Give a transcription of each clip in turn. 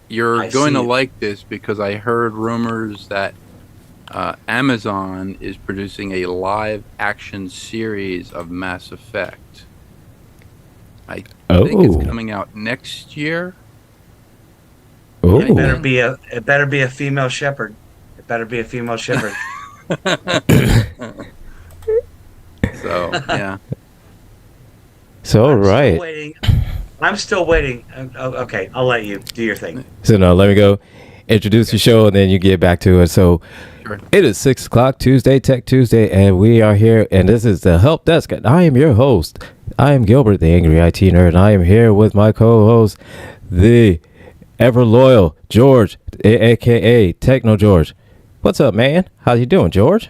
You're I going to see. like this because I heard rumors that Amazon is producing a live action series of Mass Effect. I think it's Oh, coming out next year. It oh. better be a female shepherd. It better be a female shepherd. So, yeah. So I'm still right. waiting. I'm still waiting. Okay, I'll let you do your thing. So no, let me go introduce the show and then you get back to it. So Sure. it is 6 o'clock Tuesday, Tech Tuesday, and we are here. And this is the Help Desk. And I am your host. I am Gilbert, the Angry IT Nerd, and I am here with my co-host, the ever loyal George, aka Techno George. What's up, man? How you doing, George?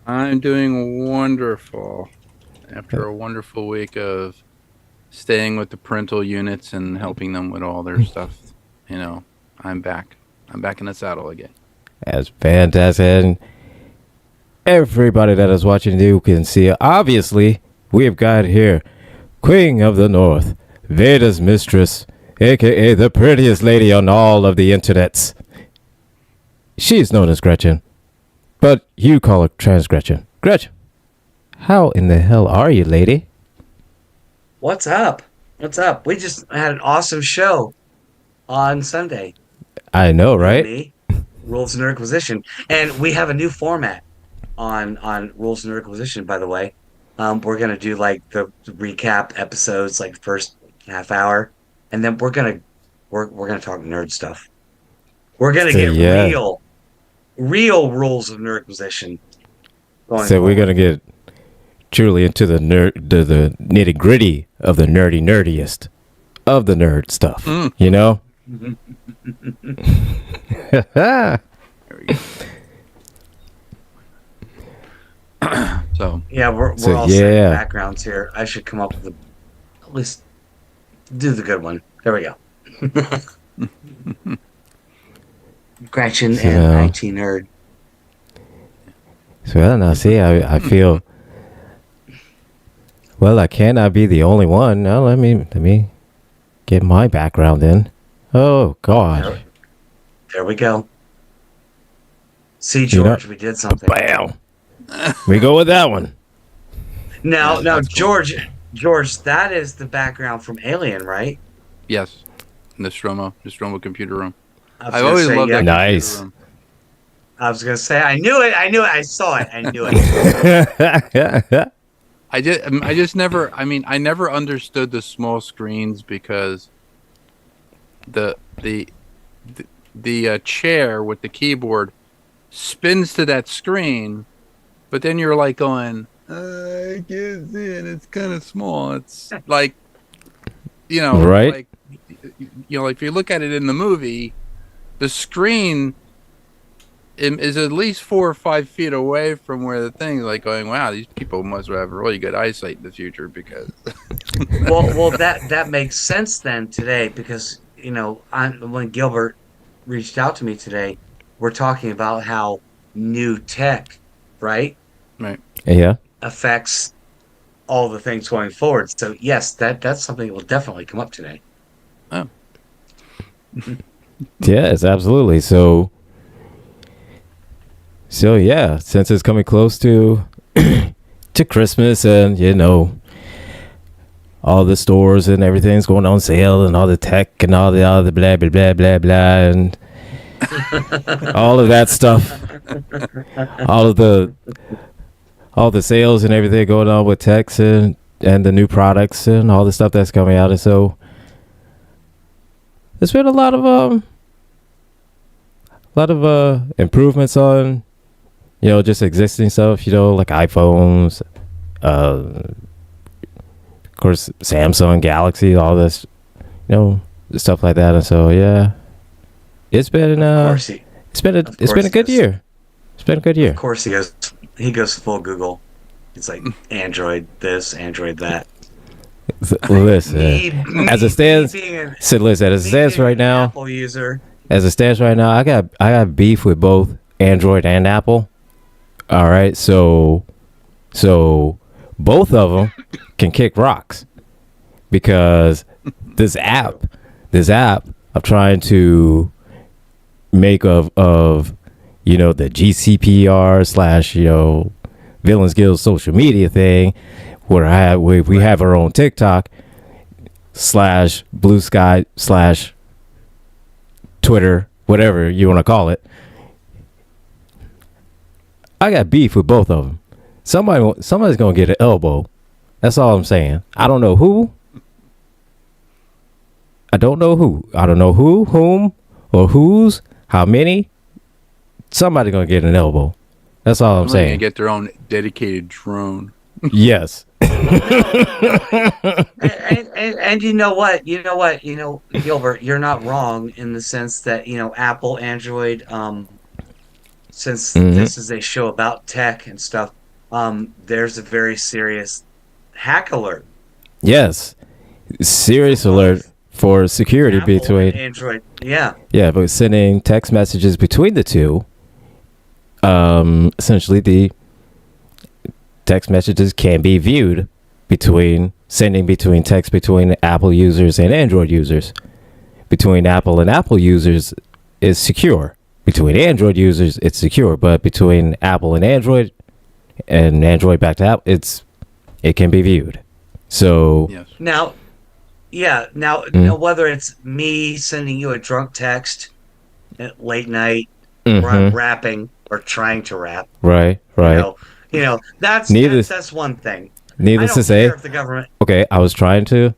I'm doing wonderful after a wonderful week of staying with the parental units and helping them with all their stuff. You know, I'm back. I'm back in the saddle again. That's fantastic. And everybody that is watching, you can see, obviously, we have got here Queen of the North, Veda's mistress, aka the prettiest lady on all of the internets. She's known as Gretchen, but you call her Trans Gretchen. Gretchen, how in the hell are you, lady? What's up? What's up? We just had an awesome show on Sunday. I know, right? Me, Rules of Nerdquisition, and we have a new format on Rules of Nerdquisition. By the way, we're gonna do like the recap episodes, like the first half hour, and then we're gonna talk nerd stuff. We're gonna So, get yeah. real Rules of Nerdquisition. So we're gonna get truly into the the nitty gritty of the nerdiest of the nerd stuff. You know. There we go. So Yeah, we're So, all setting backgrounds here. I should come up with at least do the good one. There we go. Gretchen and IT nerd. So now see, I feel. Well, I cannot be the only one. Now let me get my background in. Oh gosh! There we go. See, George, we did something. Bam! We go with that one. Now, that's cool. George, that is the background from Alien, right? Yes, Nostromo computer room. I was I've gonna always say, loved yeah, that Nice. computer room. I was gonna say, I knew it. I saw it. I knew it. I just never. I mean, I never understood the small screens because the chair with the keyboard spins to that screen, but then you're like going, I can't see it. It's kind of small. It's like, Right. like, like if you look at it in the movie, the screen is at least 4 or 5 feet away from where the thing is, like going, wow, these people must have really good eyesight in the future because. well, that makes sense then today because when Gilbert reached out to me today, we're talking about how new tech, right? Right. Yeah. Affects all the things going forward. So yes, that's something that will definitely come up today. Oh. Yes, absolutely. So yeah, since it's coming close to to Christmas and all the stores and everything's going on sale and all the tech and all the other blah blah blah blah blah and all of that stuff, all the sales and everything going on with techs and the new products and all the stuff that's coming out, and so there's been a lot of improvements on just existing stuff, like iPhones, of course Samsung Galaxy, all this stuff like that. And so yeah, it's been it's been a good year. It's been a good year. Of course he goes full Google. It's like Android this, Android that. Listen, as it stands right now, Apple user. as it stands right now, I got beef with both Android and Apple. All right, so both of them can kick rocks because this app I'm trying to make of the GCPR / Villains Guild social media thing, where we have our own TikTok / Blue Sky / Twitter, whatever you want to call it. I got beef with both of them. Somebody's gonna get an elbow. That's all I'm saying. I don't know who. I don't know who, whom, or whose, how many. Somebody's gonna get an elbow. That's all I'm saying. Gonna get their own dedicated drone. Yes. And you know what, Gilbert, you're not wrong in the sense that Apple, Android, since this is a show about tech and stuff, there's a very serious hack alert. Yes. Serious alert for security Apple between and Android. Yeah. Yeah, but sending text messages between the two. Essentially, the text messages can be viewed between text between Apple users and Android users. Between Apple and Apple users is secure. Between Android users, it's secure. But between Apple and Android back to Apple, it can be viewed. So Yes. Now, whether it's me sending you a drunk text at late night, or I'm rapping or trying to rap, right. That's one thing. Needless to say, if the government. okay, I was trying to.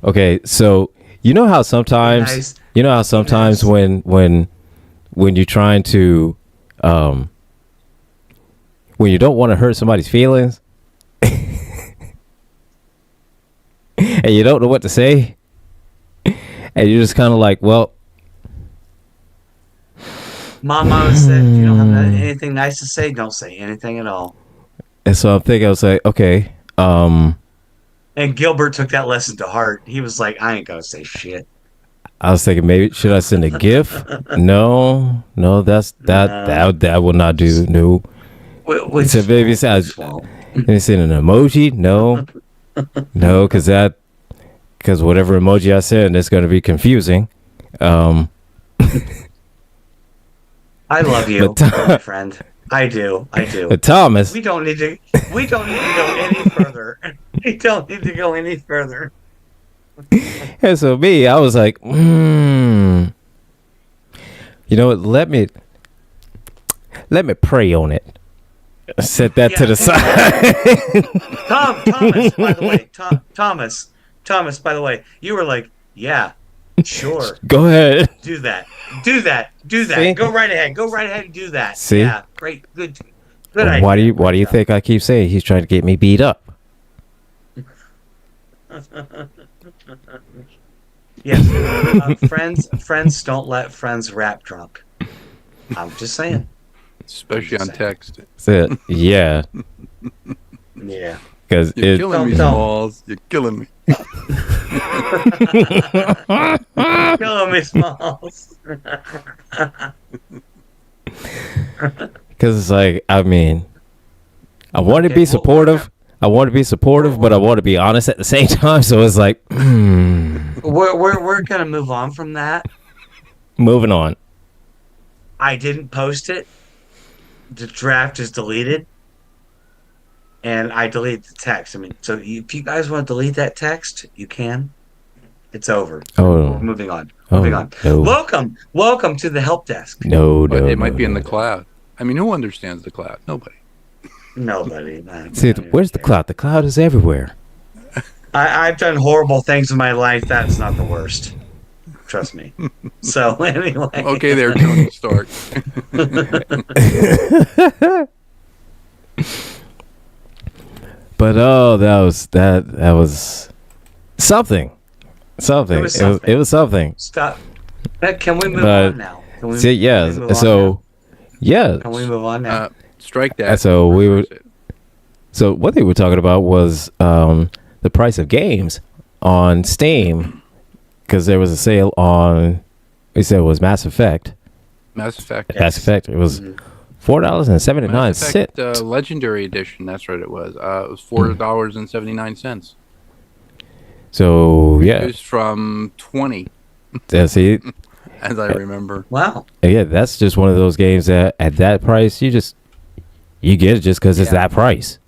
Okay, so you know how sometimes when you're trying to when you don't want to hurt somebody's feelings and you don't know what to say, and you're just kind of like, well, Mom always said, if you don't have anything nice to say, don't say anything at all. and so I'm thinking, I was like, okay, And Gilbert took that lesson to heart. He was like, I ain't gonna say shit. I was thinking, maybe should I send a GIF? No, that will not do. No. Which So maybe send an emoji? No, because whatever emoji I send, it's going to be confusing. I love you, my friend. I do. But Thomas, We don't need to go any further. We don't need to go any further. and so me, I was like, you know what? Let me pray on it. Set that to the side. Thomas, by the way, Thomas, by the way, you were like, yeah, sure. Go ahead. Do that. See? Go right ahead and do that. See? Yeah, great, good idea. Why do you think I keep saying he's trying to get me beat up? Yes. Friends don't let friends rap drunk. I'm just saying. Especially on text. That's it. Yeah. Yeah. Because You're killing me, Smalls. You're killing me. Killing me, Smalls. Because it's like, I mean, I want to be supportive. But I want to be honest at the same time. So it's like, We're gonna move on from that. moving on. I didn't post it. The draft is deleted, and I deleted the text. I mean, so if you guys want to delete that text, you can. It's over. Oh. We're moving on. Oh, Moving on. no. Welcome to the help desk. No. But it might be in the cloud. I mean, who understands the cloud? Nobody. Nobody. See, where's the cloud? The cloud is everywhere. I've done horrible things in my life. That's not the worst. Trust me. So anyway. Okay, there, Tony Stark. But that was something. It was something. Stop. Can we move But- on now? See, yeah. So, yeah. Can we move on now? Strike that. So we were. So what they were talking about was the price of games on Steam, because there was a sale on. They said it was Mass Effect. Mass Effect. It was $4.79. Mass Effect Legendary Edition. That's what it was. It was $4.79. So yeah, Reduced from 20, see, as I remember. Wow. yeah, that's just one of those games that at that price you get it just because it's Yeah. that price.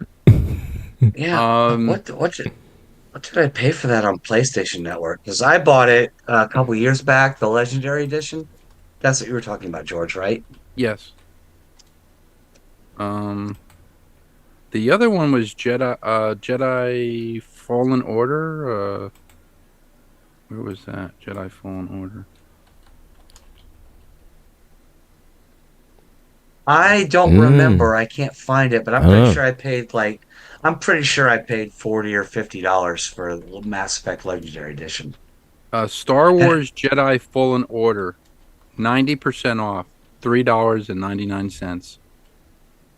Yeah. Um, What did I pay for that on PlayStation Network? Because I bought it a couple years back, the Legendary Edition. That's what you were talking about, George, right? yes. Um, the other one was Jedi Fallen Order. Where was that? Jedi Fallen Order. I don't remember. I can't find it, but I don't know. I'm pretty sure I paid $40 or $50 for the Mass Effect Legendary Edition. Star And Wars Jedi Fallen Order, 90% off, $3.99.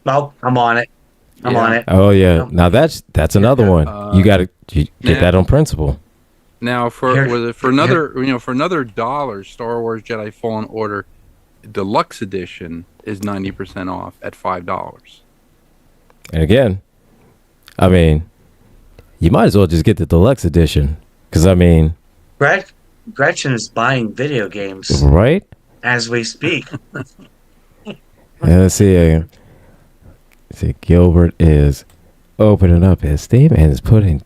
well, I'm on it. I'm on Yeah. it. Oh yeah, Um, now that's another one. You got to get Now, that on principle. now here, for here, another dollar, Star Wars Jedi Fallen Order Deluxe Edition is 90% off at $5. And again, I mean, you might as well just get the deluxe edition because I mean, Gretchen is buying video games right? as we speak. Let's see. See, Gilbert is opening up his Steam and is putting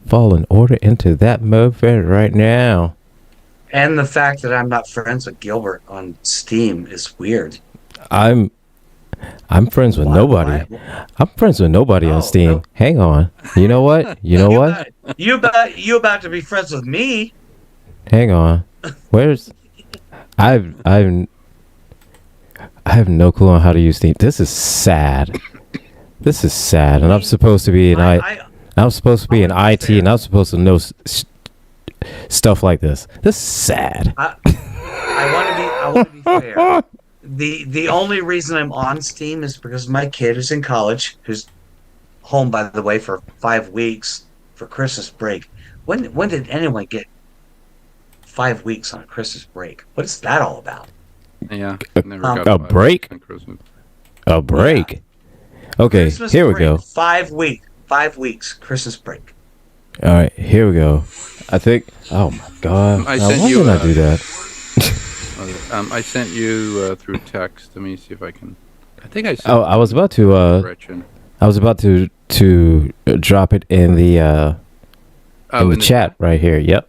Fallen Order into that mode right now. And the fact that I'm not friends with Gilbert on Steam is weird. I'm friends with Why- nobody. why- I'm friends with nobody on Oh, Steam. no. Hang on. You know what? You know what? You about to be friends with me? Hang on. Where's I have no clue on how to use Steam. This is sad. This is sad. And I'm supposed to be in I'm supposed to be in I wanna be IT fair. and I'm supposed to know stuff like this. This is sad. I want to be fair. The only reason I'm on Steam is because my kid is in college, who's home by the way for 5 weeks for Christmas break. When did anyone get 5 weeks on Christmas break? What is that all about? Yeah, never Um, got A 5 break? on Christmas. A break. Okay, Christmas here we break, go. 5 weeks Christmas break. All right, here we go. I think. Oh my god! I Now, sent why you, did I do that? I sent you through text. Let me see if I can. I think I sent. Oh, I was about to. Gretchen. I was about to drop it in the in the chat right here. Yep.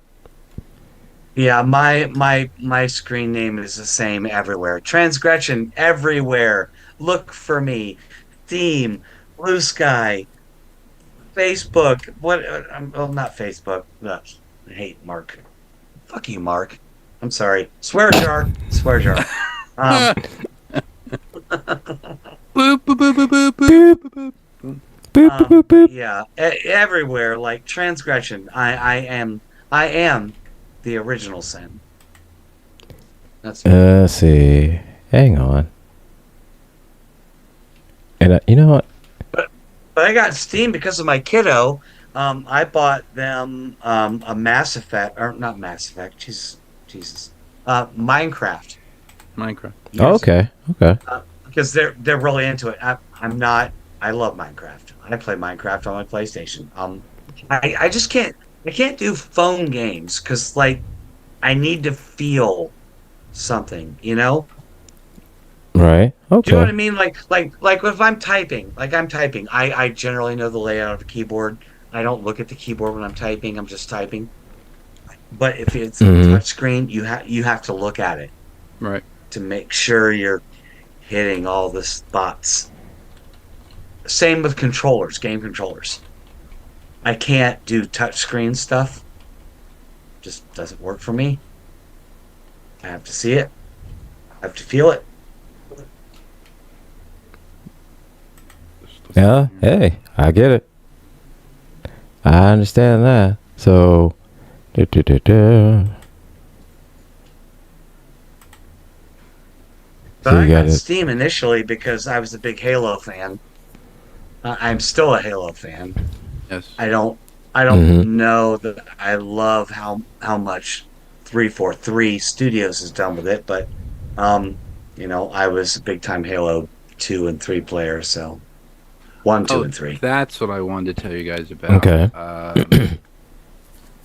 Yeah, my screen name is the same everywhere. Transgression everywhere. Look for me. Steam, Blue Sky, Facebook. What? Well, not Facebook. Ugh, I hate Mark. Fuck you, Mark. I'm sorry. Swear jar. Swear jar. Um, Boop, boop, boop, boop, boop, boop, boop, boop. Boop, boop, boop. yeah, everywhere. Like transgression. I am the original sin. That's Let's see. Hang on. And you know what? But I got Steam because of my kiddo. I bought them a Mass Effect, or not Mass Effect. Jesus. Minecraft. Minecraft. Oh, okay. Okay. Because they're really into it. I'm not. I love Minecraft. I play Minecraft on my PlayStation. I just can't. I can't do phone games because like I need to feel something. You know. Right. Do you know what I Okay. mean? Like if I'm typing, I generally know the layout of the keyboard. I don't look at the keyboard when I'm typing. I'm just typing. But if it's a Mhm. touch screen, you have to look at it Right. to make sure you're hitting all the spots. Same with controllers, game controllers. I can't do touch screen stuff. Just doesn't work for me. I have to see it. I have to feel it. Yeah. Hey, I get it. I understand that. So. But So I you got got it. Steam initially because I was a big Halo fan. I'm still a Halo fan. Yes. I don't Mhm. know that I love how much 343 Studios has done with it, but I was a big time Halo 2 and 3 player, so 1, 2, Oh, and 3. that's what I wanted to tell you guys about. Okay.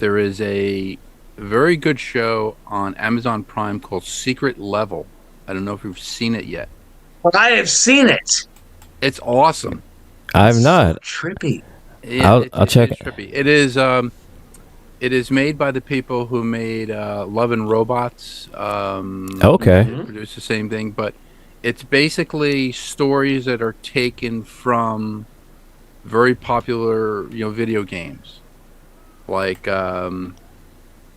there is a very good show on Amazon Prime called Secret Level. I don't know if you've seen it yet. I have seen it. It's awesome. I've So not. trippy. I'll check It's trippy. It is made by the people who made Love and Robots. Okay. Mhm. Produced the same thing, but it's basically stories that are taken from very popular, video games. Like think-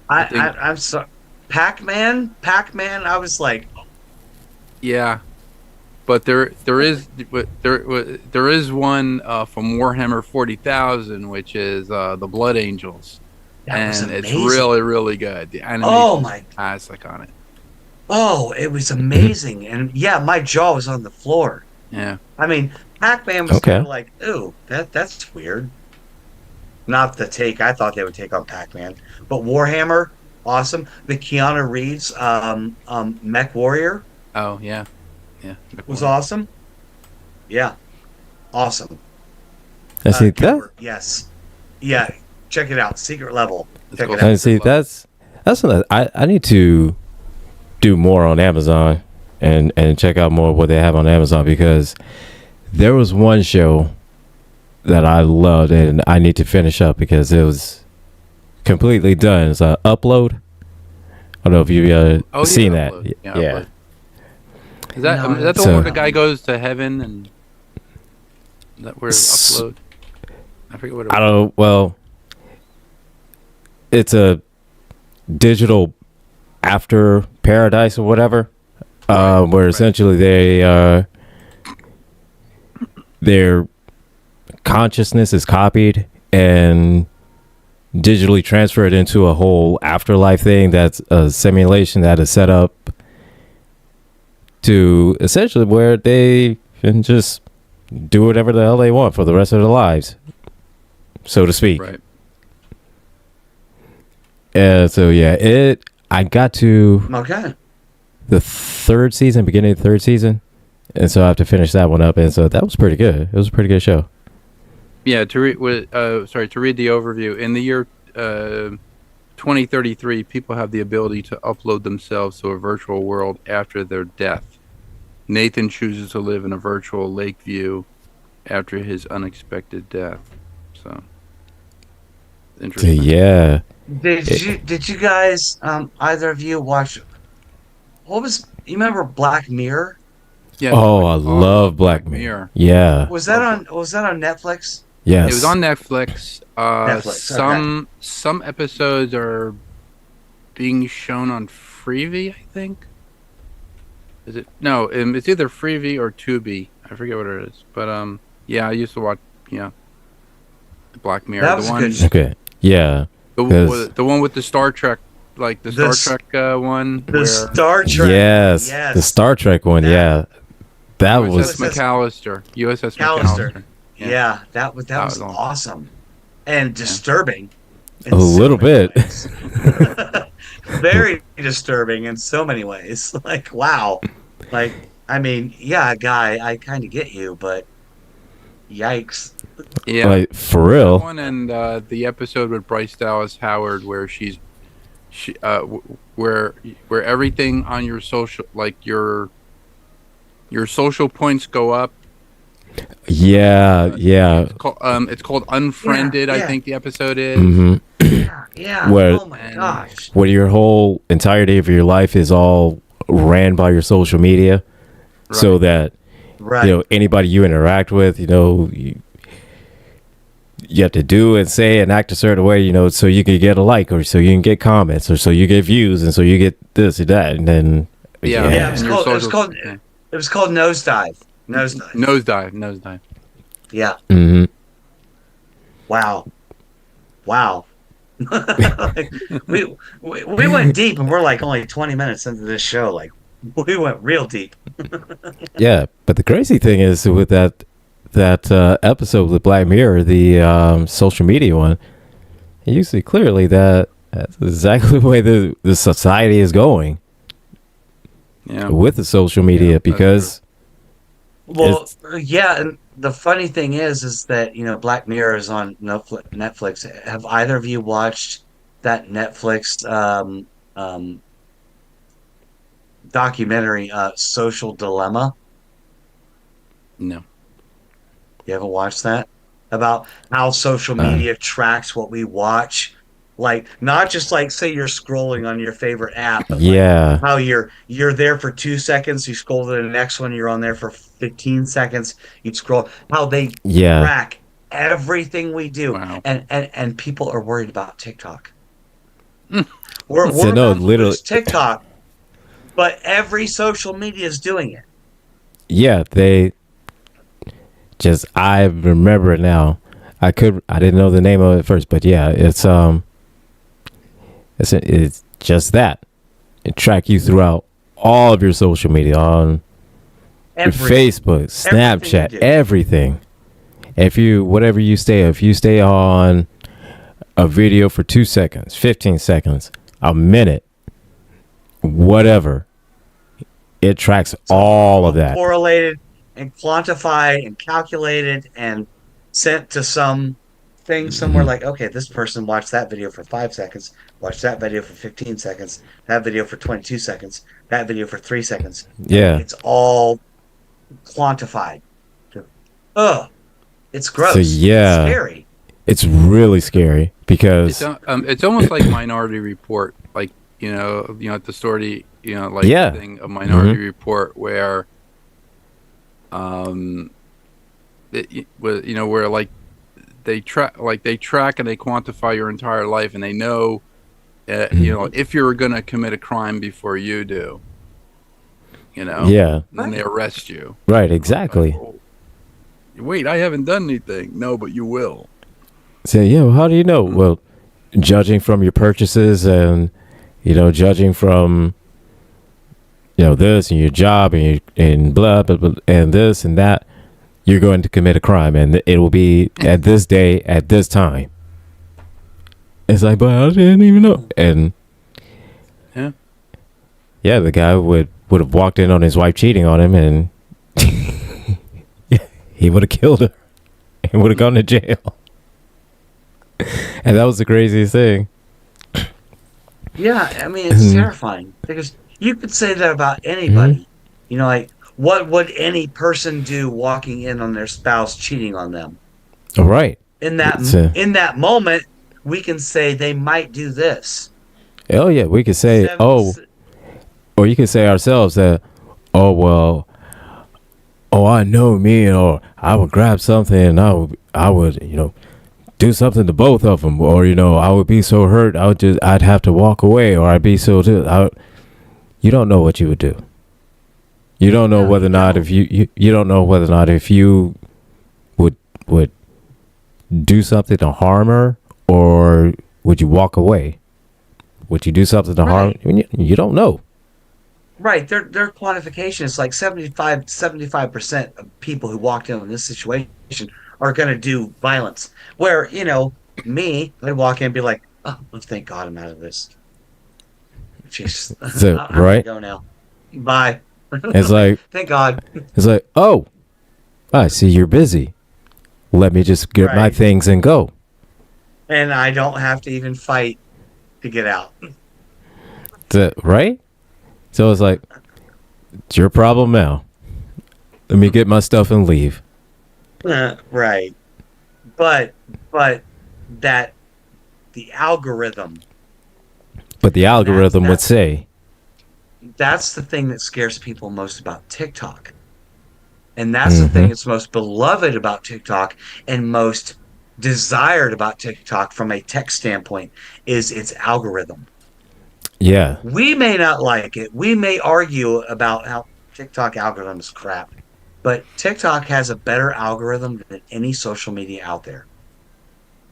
I'm sorry. Pac-Man. I was like, yeah, but there is one from Warhammer 40,000, which is the Blood Angels, that was and it's amazing. really really good. The Oh animation my! is fantastic on it. Oh, it was amazing, and yeah, my jaw was on the floor. Yeah, I mean, Pac-Man was Okay. kind of like, ooh, that's weird. Not the take I thought they would take on Pac-Man, but Warhammer, awesome. The Keanu Reeves Mech Warrior oh yeah, was awesome. Yeah, awesome. I see that. Gilbert, yes, yeah. Check it out. Secret Level. Let's Check go it for I out. it. see that's something I need to do more on Amazon and check out more of what they have on Amazon, because there was one show that I loved and I need to finish up because it was completely done. It's a Upload. I don't know if you've seen that. Upload. Yeah. Upload. Is that No, is that the so- one where the guy goes to heaven and is that where S- Upload? I forget what it I was. don't. Well, it's a digital after paradise or whatever, where essentially their consciousness is copied and digitally transferred into a whole afterlife thing. That's a simulation that is set up to essentially where they can just do whatever the hell they want for the rest of their lives, so to speak. Right. So yeah, I got to Okay. the third season, beginning of the third season, and so I have to finish that one up. And so that was pretty good. It was a pretty good show. Yeah, to read the overview. In the year 2033, people have the ability to upload themselves to a virtual world after their death. Nathan chooses to live in a virtual lake view after his unexpected death. So, So, interesting. yeah. Did you guys either of you watch you remember Black Mirror? Yeah, Oh, I love Black Mirror. Yeah. Was that on Netflix? Yes. It was on Netflix. Netflix, okay. Some episodes are being shown on Freevee, I think. Is it? No, it's either Freevee or Tubi. I forget what it is. But yeah, I used to watch Black Mirror. That was the a one, good show. Okay. Yeah. the one with the Star Trek, like the The Star Trek one. The Star Trek. Yes. The Star Trek one. That- yeah. That USS was. McAllister. USS McAllister. McAllister. Yeah, that was awesome. awesome and disturbing. in A so little many bit. ways. Very disturbing in so many ways. Like, wow. Like, I mean, yeah, guy, I kind of get you, but yikes. Yeah. Like, for That real. one and the episode with Bryce Dallas Howard where where everything on your social, like your social points go up. Yeah. Yeah. It's called Unfriended. Yeah, I yeah. think the episode is. hmm Yeah. Where- Oh my gosh. Where your whole entirety of your life is all ran by your social media, so Right. that Right. anybody you interact with, you have to do and say and act a certain way, so you can get a like, or so you can get comments, or so you get views, and so you get this or that, and then Yeah. Yeah, it was and your called yeah. It was called Nosedive. Nosedive. Nosedive. Yeah. hmm Wow. Like, we went deep, and we're like only 20 minutes into this show. Like, we went real deep. yeah. But the crazy thing is with that episode with Black Mirror, the social media one, you see clearly that's exactly the way the society is going Yeah. with the social media, Yeah, that's because Well, yeah, and the funny thing is that Black Mirror is on Netflix. Have either of you watched that Netflix documentary, Social Dilemma? No. You haven't watched that? About how social Uh, media tracks what we watch. Like not just like say you're scrolling on your favorite app, but like yeah, how you're there for 2 seconds, you scroll to the next one, you're on there for 15 seconds, you scroll, how they yeah. track everything we do. Wow. And people are worried about TikTok. Mm. So We're no, about to literally, lose TikTok, but every social media is doing it. yeah. They just I remember it now. I didn't know the name of it first, but yeah, it's just that it track you throughout all of your social media on your Everything. Facebook, Everything you Snapchat, do. everything. If you stay on a video for 2 seconds, 15 seconds, a minute, whatever, it tracks It's all of all that. correlated and quantified and calculated and sent to some thing somewhere Mhm. like, okay, this person watched that video for 5 seconds, watched that video for 15 seconds, that video for 22 seconds, that video for 3 seconds, and Yeah. it's all quantified. Ugh, it's So gross. It's yeah, scary. it's really scary because It's almost like Minority Report, like at the story, like yeah. thing of Hmm. Minority Report where um where like they track and they quantify your entire life, and they know if you're going to commit a crime before you do, Yeah. and then they Right. arrest you. Right. Like, Exactly. oh, wait, I haven't done anything. No, but you will. So yeah, well, how do you know? Mm. Well, judging from your purchases and judging from this and your job and blah blah blah and this and that, you're going to commit a crime and it will be at this day at this time. It's like, but I didn't even know. And Yeah. yeah, the guy would have walked in on his wife cheating on him, and he would have killed her and would have gone to jail. And that was the craziest thing. Yeah, I mean, it's terrifying because you could say that about Mhm. anybody. Like what would any person do walking in on their spouse cheating on them? All right. In that It's in that moment, we can say they might do this. oh yeah, we could say, Seven, oh, or you could say ourselves that, oh well, oh I know me, or I would grab something and I would do something to both of them, or I would be so hurt I'd have to walk away, or I'd be so you don't know what you would do. You don't know no, whether or you not don't. if you don't know whether or not if you would do something to harm her, or would you walk away? Would you do something to harm? Right. You don't know. Right. Their quantification is like 75% of people who walked in on this situation are gonna do violence. Where, me, I walk in and be like, oh, thank God I'm out of this. Jeez. So I'm gonna right, go now. Bye. it's like Thank God. oh, I see you're busy. Let me just get my Right. things and go. And I don't have to even fight to get out. Right. So it's like, it's your problem now. Let me get my stuff and leave. Right. But but that the algorithm, But the and that's algorithm would that's say, that's the thing that scares people most about TikTok. And that's the mm-hmm, thing that's most beloved about TikTok and most desired about TikTok from a tech standpoint is its algorithm. yeah, We may not like it. We may argue about how TikTok algorithm is crap, but TikTok has a better algorithm than any social media out there.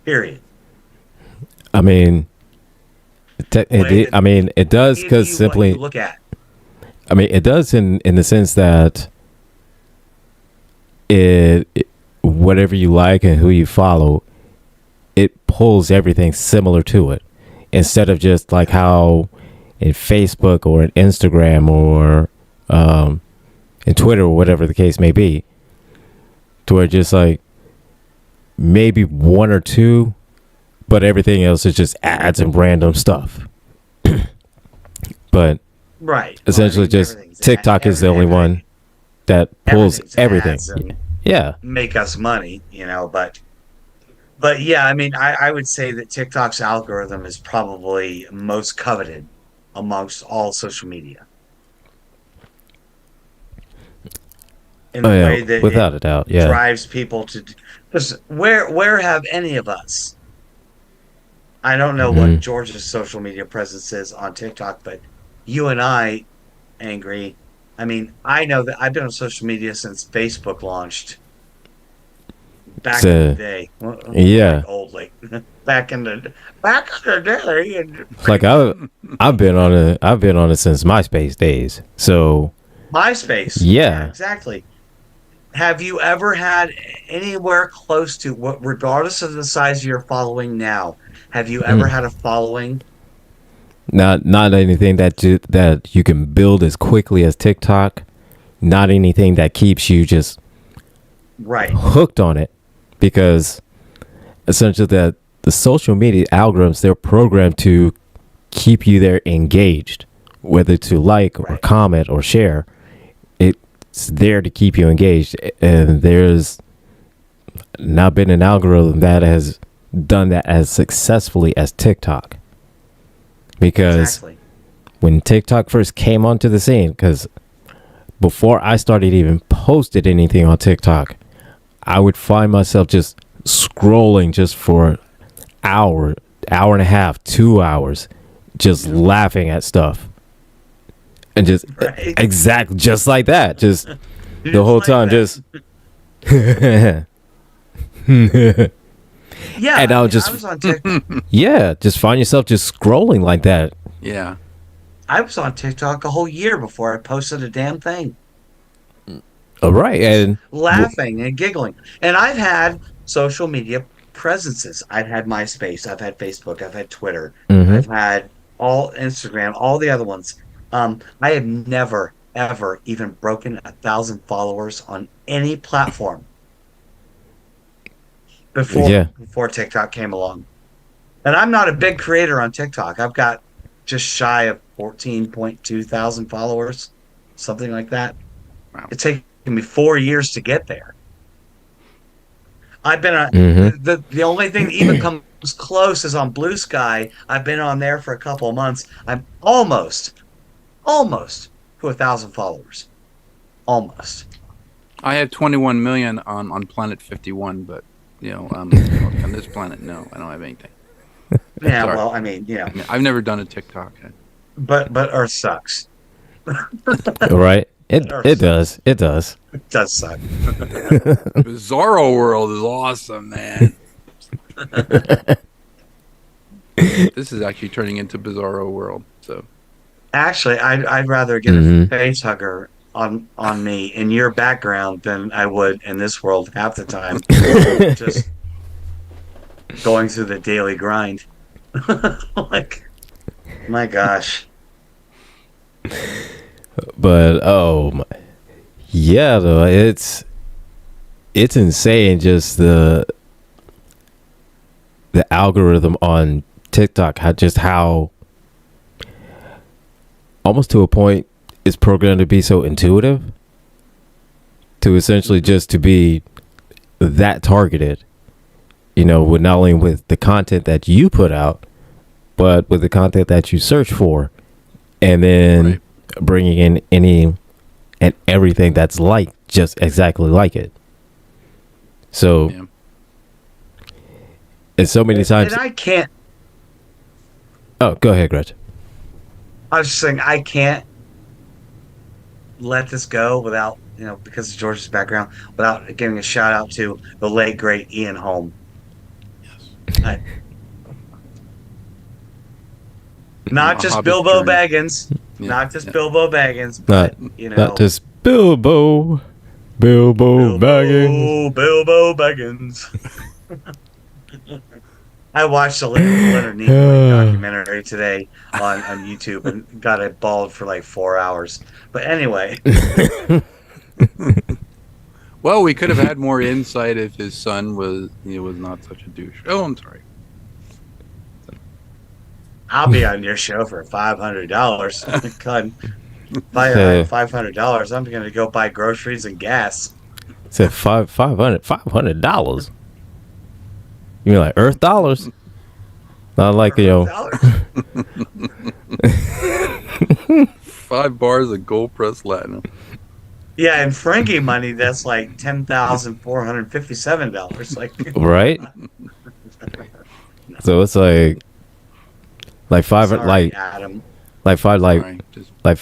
Period. I mean, Way that I mean, it does gives because you what you simply, look at. I mean, it does in the sense that whatever you like and who you follow, it pulls everything similar to it, instead of just like how in Facebook or in Instagram or in Twitter or whatever the case may be, to where just like maybe one or two but everything else is just ads and random stuff. But Right. essentially, just TikTok is the only one that pulls everything. Yeah. Make us money, but yeah, I mean, I would say that TikTok's algorithm is probably most coveted amongst all social media. In the way that without a doubt, yeah. drives people to, because where have any of us? I don't know what George's social media presence is on TikTok, but you and I, Angry. I mean, I know that I've been on social media since Facebook launched. Back in the day, yeah, old like back in the day. Like I've been on it since MySpace days. So MySpace, yeah, exactly. Have you ever had anywhere close to what, regardless of the size of your following now? Have you ever had a following? Not anything that you can build as quickly as TikTok. Not anything that keeps you just hooked on it, because essentially the social media algorithms, they're programmed to keep you there engaged, whether to like or comment or share. It's there to keep you engaged, and there's not been an algorithm that has done that as successfully as TikTok. Because when TikTok first came onto the scene, because before I started even posted anything on TikTok, I would find myself just scrolling just for hour and a half, 2 hours, just laughing at stuff. And just exactly just like that, just the whole time, just yeah. And I was on TikTok. Yeah, just find yourself just scrolling like that. Yeah, I was on TikTok a whole year before I posted a damn thing. All right, and laughing and giggling. And I've had social media presences. I've had MySpace, I've had Facebook, I've had Twitter, I've had all Instagram, all the other ones. I have never, ever even broken 1,000 followers on any platform before TikTok came along. And I'm not a big creator on TikTok. I've got just shy of 14.2 thousand followers, something like that. Wow. It's taken me 4 years to get there. I've been on the only thing that even comes close is on Blue Sky. I've been on there for a couple of months. I'm almost to 1,000 followers. Almost. I have 21 million on Planet 51, but on this planet, no, I don't have anything. Yeah, well, I mean, I've never done a TikTok. But Earth sucks. Right? It does. It does. It does suck. Bizarro World is awesome, man. This is actually turning into Bizarro World. So, actually, I'd rather get a face hugger on me in your background than I would in this world half the time. Just going through the daily grind. Like, my gosh. But yeah, though, it's insane, just the algorithm on TikTok, how almost to a point it's programmed to be so intuitive, to essentially just to be that targeted, with not only with the content that you put out, but with the content that you search for, and then bringing in any and everything that's just exactly like it. So, and so many times, and I can't. Oh, go ahead, Gretchen. I was just saying I can't let this go without, because of George's background, without giving a shout out to the late great Ian Holm. Yes. Not just Bilbo Baggins. Yeah. Not just Bilbo Baggins, but not just Bilbo Baggins. Bilbo Baggins. I watched a Leonard Nimoy documentary today on YouTube and got it bald for like 4 hours. But anyway. Well, we could have had more insight if his son was not such a douche. Oh, I'm sorry. I'll be on your show for $500. God, if I So, had $500, I'm gonna go buy groceries and gas. said $500. You mean like Earth dollars? Not like $500. 5 bars of gold pressed platinum. Yeah, in Frankie money, that's like $10,457. Like, right? no, So it's like 500, sorry, Adam. like five, Sorry, just like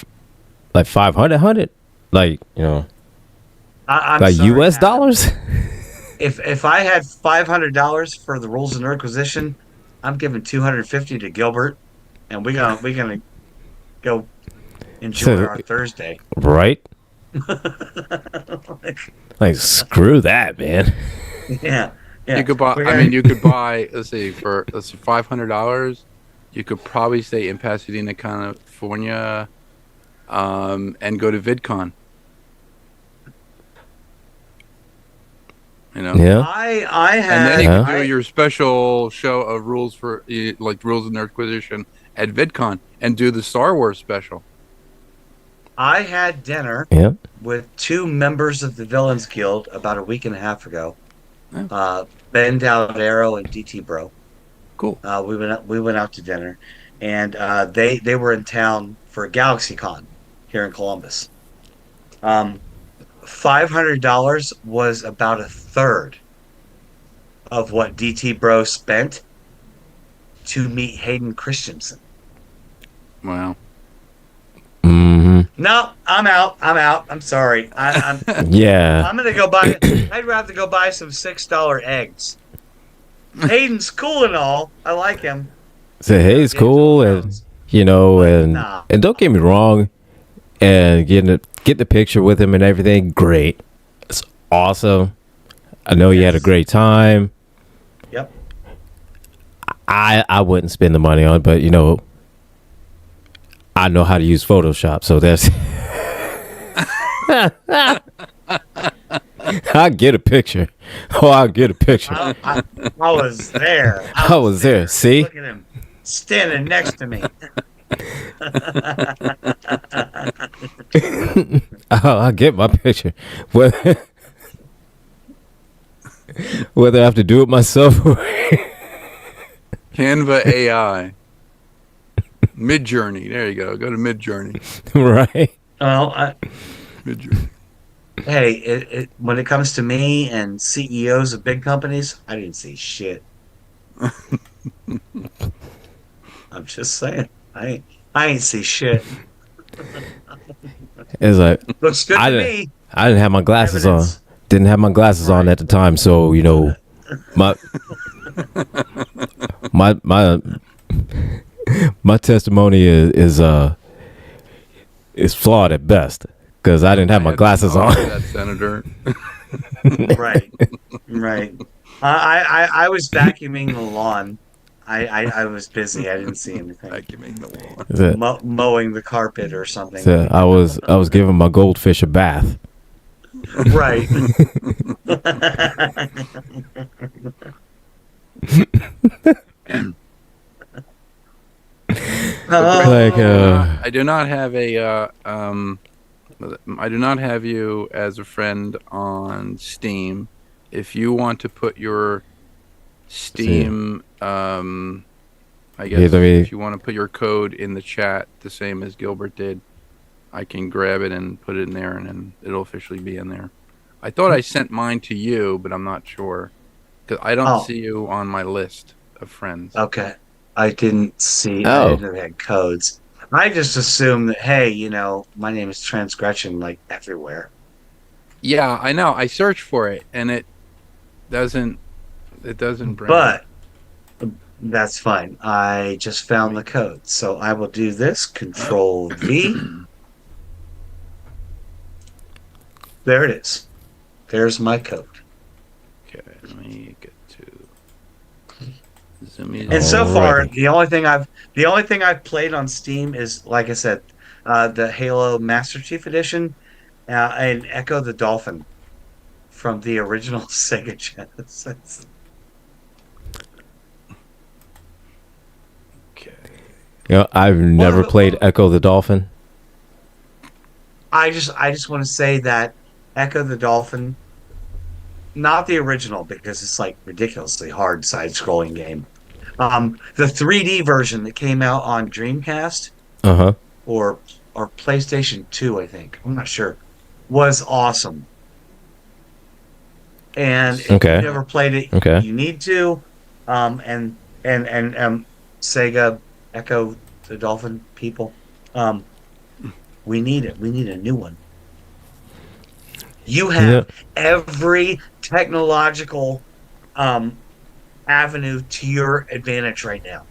500, like I'm like sorry, U.S. Adam. dollars. If I had $500 for the Rules of Nerdquisition, I'm giving 250 to Gilbert, and we're gonna go enjoy So- our Thursday. Right? Like screw that, man. Yeah, yeah. you could buy. We're I gonna- mean, you could buy. Let's see, $500. You could probably stay in Pasadena, California, and go to VidCon. You know. Yeah. I And had then you Huh? could do your special show of rules for like Rules of Nerdquisition at VidCon and do the Star Wars special. I had dinner Yeah. with 2 members of the Villains Guild about a week and a half ago. Oh. Ben Daldero and DT Bro. Cool. We went out to dinner, and they were in town for GalaxyCon here in Columbus. $500 was about a third of what DT Bro spent to meet Hayden Christensen. Wow. Mm-hmm. No, I'm out. I'm sorry. I'm Yeah. I'm gonna go buy. I'd rather go buy some $6 eggs. Hayden's cool and all. I like him. So hey, it's Games of cool, and Thrones. and Nah. and don't get me wrong, and get the picture with him and everything. Great. It's awesome. I know you had a Yes. great time. Yep. I wouldn't spend the money on, but I know how to use Photoshop, so that's I'll get a picture. Oh, I'll get a picture. I was there. I was there. See? Look at him standing next to me. I'll get my picture. Whether I have to do it myself or Canva AI. Midjourney. There you go. Go to Midjourney. right. Well, Midjourney. hey, when it comes to me and CEOs of big companies, I didn't see shit. I'm just saying, I ain't see shit. It's like Looks good I to didn't- me. I didn't have my glasses Evidence. on. Didn't have my glasses on at the time, so my my testimony is flawed at best because I didn't have my glasses on. That senator. Right, right. I was vacuuming the lawn. I was busy. I didn't see anything. Vacuuming the lawn. Is it- Mowing the carpet or something. so I was giving my goldfish a bath. Right. Like I do not have I do not have you as a friend on Steam. If you want to put your Steam, I guess Yeah, let me- if you want to put your code in the chat, the same as Gilbert did, I can grab it and put it in there, and then it'll officially be in there. I thought I sent mine to you, but I'm not sure because I don't Oh. see you on my list of friends. Okay. I didn't see. Oh. I didn't know they had codes. I just assumed that, hey, my name is Transgression, like everywhere. Yeah, I know. I searched for it, and it doesn't bring. But that's fine. I just found the code. So I will do this. Control V. There it is. There's my code. Okay, let me get to zoom in. And so far, Alrighty. the only thing I've played on Steam is, like I said, the Halo Master Chief Edition and Echo the Dolphin from the original Sega Genesis. Okay. You know, I've never played Echo the Dolphin. I just want to say that Echo the Dolphin, not the original because it's like ridiculously hard side-scrolling game. The 3D version that came out on Dreamcast Uh huh. or PlayStation 2, I think. I'm not sure. Was awesome. And if Okay. you've never played it, Okay. you need to. And Sega Echo the Dolphin people, um, we need it. We need a new one. You have every technological avenue to your advantage right now.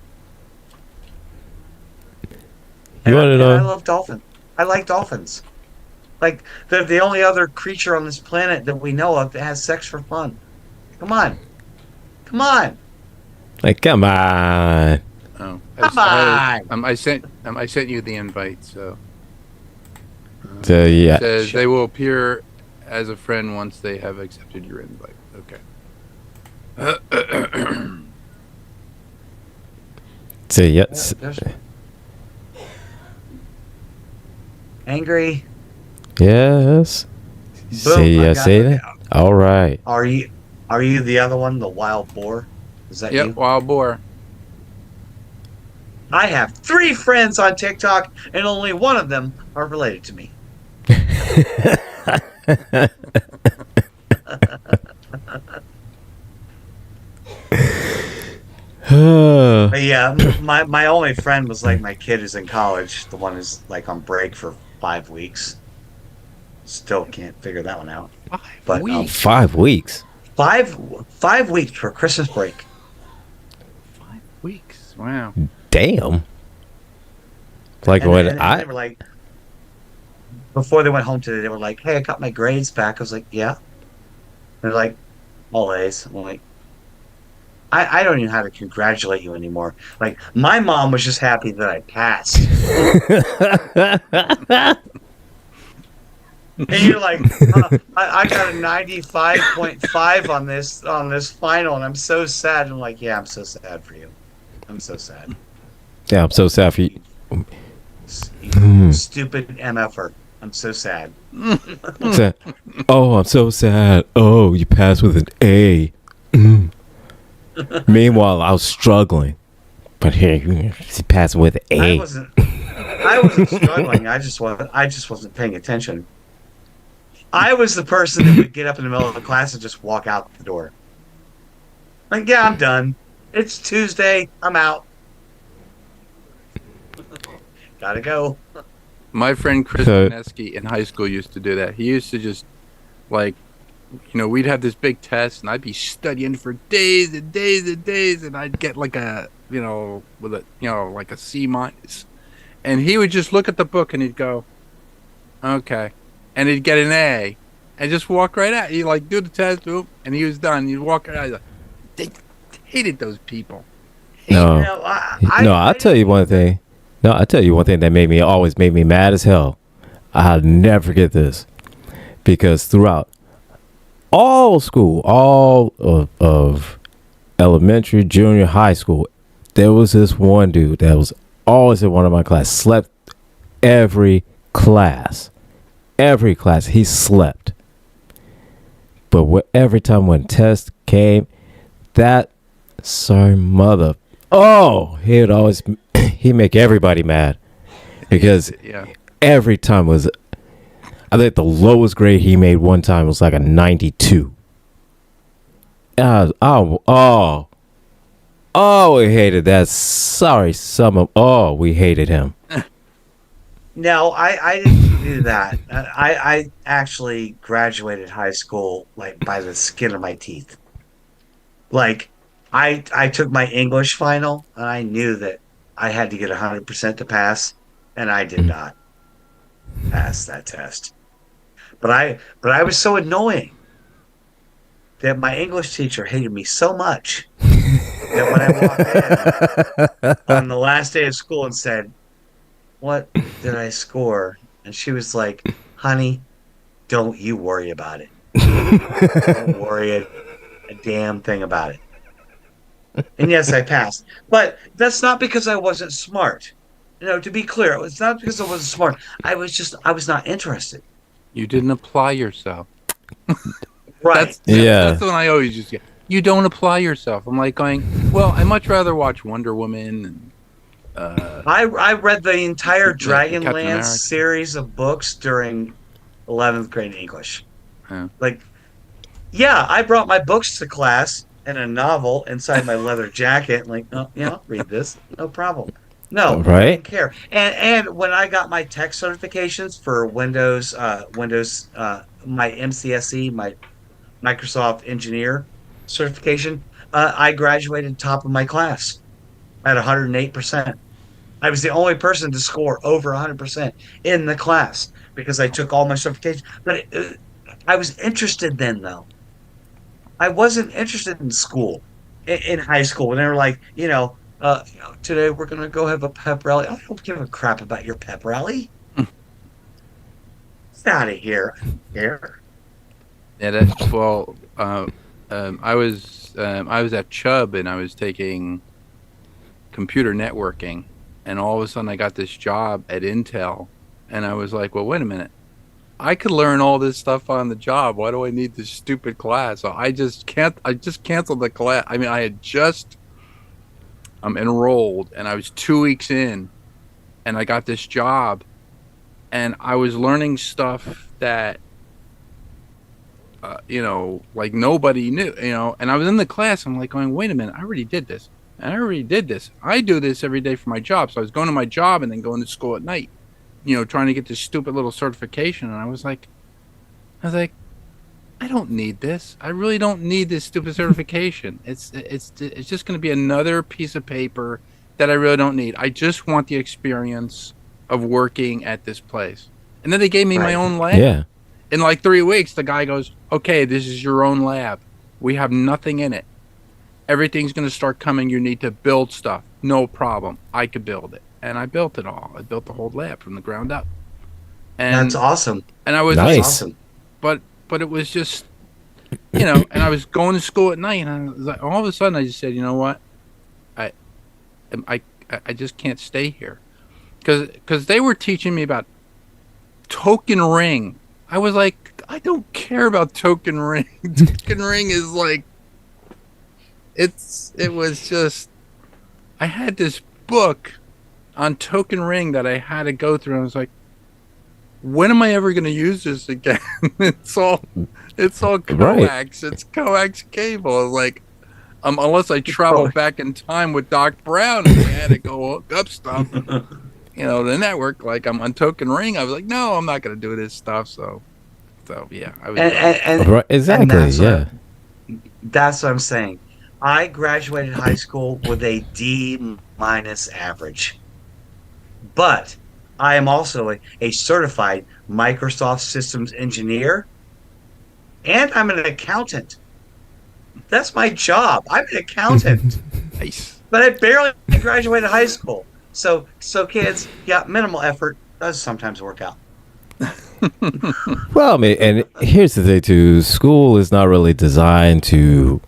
You want to And know? I love dolphins. I like dolphins. Like they're the only other creature on this planet that we know of that has sex for fun. Come on, come on, Like, come on. Oh, come on. I sent you the invite. So So, yeah. it says they will appear as a friend once they have accepted your invite. Okay. So, yes. There's- Angry. Yes. Say I yes, got say it that. down. All right. Are you the other one, the wild boar? Is that Yep, you? wild boar. I have 3 friends on TikTok, and only one of them are related to me. But yeah, my only friend was like my kid is in college. The one is like on break for 5 weeks. Still can't figure that one out. 5 But, weeks. 5 weeks. 5 weeks for Christmas break. 5 weeks. Wow. Damn. Like And, when and they were like, before they went home today, they were like, "Hey, I got my grades back." I was like, "Yeah." They're like, "All A's." I'm like, I don't even know how to congratulate you anymore. Like, my mom was just happy that I passed. And you're like, I got a 95.5 on this final, and I'm so sad. I'm like, yeah, I'm so sad for you. I'm so sad. Yeah, I'm so sad for you. You stupid MFer. I'm so sad. Oh, I'm so sad. Oh, you passed with an A. Meanwhile, I was struggling. But here, you passed with an A. I wasn't struggling. I just wasn't paying attention. I was the person that would get up in the middle of the class and just walk out the door. Like, yeah, I'm done. It's Tuesday. I'm out. Gotta go. My friend Chris Mineski in high school used to do that. He used to just, like, we'd have this big test, and I'd be studying for days and days and days, and I'd get like a, with a, like a C minus. And he would just look at the book and he'd go, okay. And he'd get an A and just walk right out. He'd like do the test, boom, and he was done. He'd walk right out. Like, they hated those people. No, I'll tell you one thing. No, I'll tell you one thing that always made me mad as hell. I'll never forget this. Because throughout all school, all of elementary, junior, high school, there was this one dude that was always in one of my classes. Slept every class. Every class he slept. But every time when test came, that sorry mother, he'd always he'd make everybody mad because every time was, I think the lowest grade he made one time was like a 92. We hated that. Sorry, we hated him. No, I didn't do that. I actually graduated high school like by the skin of my teeth. Like I took my English final and I knew that I had to get 100% to pass, and I did not pass that test. But I was so annoying that my English teacher hated me so much that when I walked in on the last day of school and said, "What did I score?" And she was like, "Honey, don't you worry about it. Don't worry a damn thing about it." And yes, I passed. But that's not because I wasn't smart. To be clear, it's not because I wasn't smart. I was not interested. You didn't apply yourself. Right. That's Yeah. the one I always just get. You don't apply yourself. I'm like going, well, I much rather watch Wonder Woman and I read the entire Captain Dragonlance America. series of books during 11th grade English. Yeah. Like, yeah, I brought my books to class and a novel inside my leather jacket. Like, oh, yeah, I'll read this. No problem. No, I Right. didn't care. And when I got my tech certifications for my MCSE, my Microsoft Engineer certification, I graduated top of my class at 108%. I was the only person to score over 100% in the class because I took all my certifications. But I was interested then, though. I wasn't interested in school, in high school. When they were like, today we're going to go have a pep rally. I don't give a crap about your pep rally. Get out of here. Here. Yeah, I was at Chubb and I was taking computer networking, and all of a sudden I got this job at Intel, and I was like, well, wait a minute, I could learn all this stuff on the job. Why do I need this stupid class? So I just canceled the class. I mean, I had just enrolled, and I was 2 weeks in, and I got this job, and I was learning stuff that like nobody knew, and I was in the class. I'm like going, wait a minute, I already did this. And I already did this. I do this every day for my job. So I was going to my job and then going to school at night, trying to get this stupid little certification. And I was like, I don't need this. I really don't need this stupid certification. It's just going to be another piece of paper that I really don't need. I just want the experience of working at this place. And then they gave me my own lab. Yeah. In like 3 weeks, the guy goes, okay, this is your own lab. We have nothing in it. Everything's going to start coming. You need to build stuff. No problem. I could build it. And I built it all. I built the whole lab from the ground up. And That's awesome. And I was Nice. That's awesome. But it was just, and I was going to school at night, and I was like, all of a sudden I just said, you know what? I just can't stay here. Because they were teaching me about token ring. I was like, I don't care about token ring. Token ring is like, it was just, I had this book on token ring that I had to go through. And I was like, when am I ever going to use this again? It's all coax. Right. It's coax cable. I was like, unless I travel back in time with Doc Brown and I had to go hook up stuff, the network, like I'm on token ring. I was like, no, I'm not going to do this stuff. So yeah, I was. Right. Exactly. That's what I'm saying. I graduated high school with a D- average, but I am also a certified Microsoft systems engineer, and I'm an accountant. That's my job. I'm an accountant, Nice. but I barely graduated high school. So kids, yeah, minimal effort does sometimes work out. Well, I mean, and here's the thing too. School is not really designed to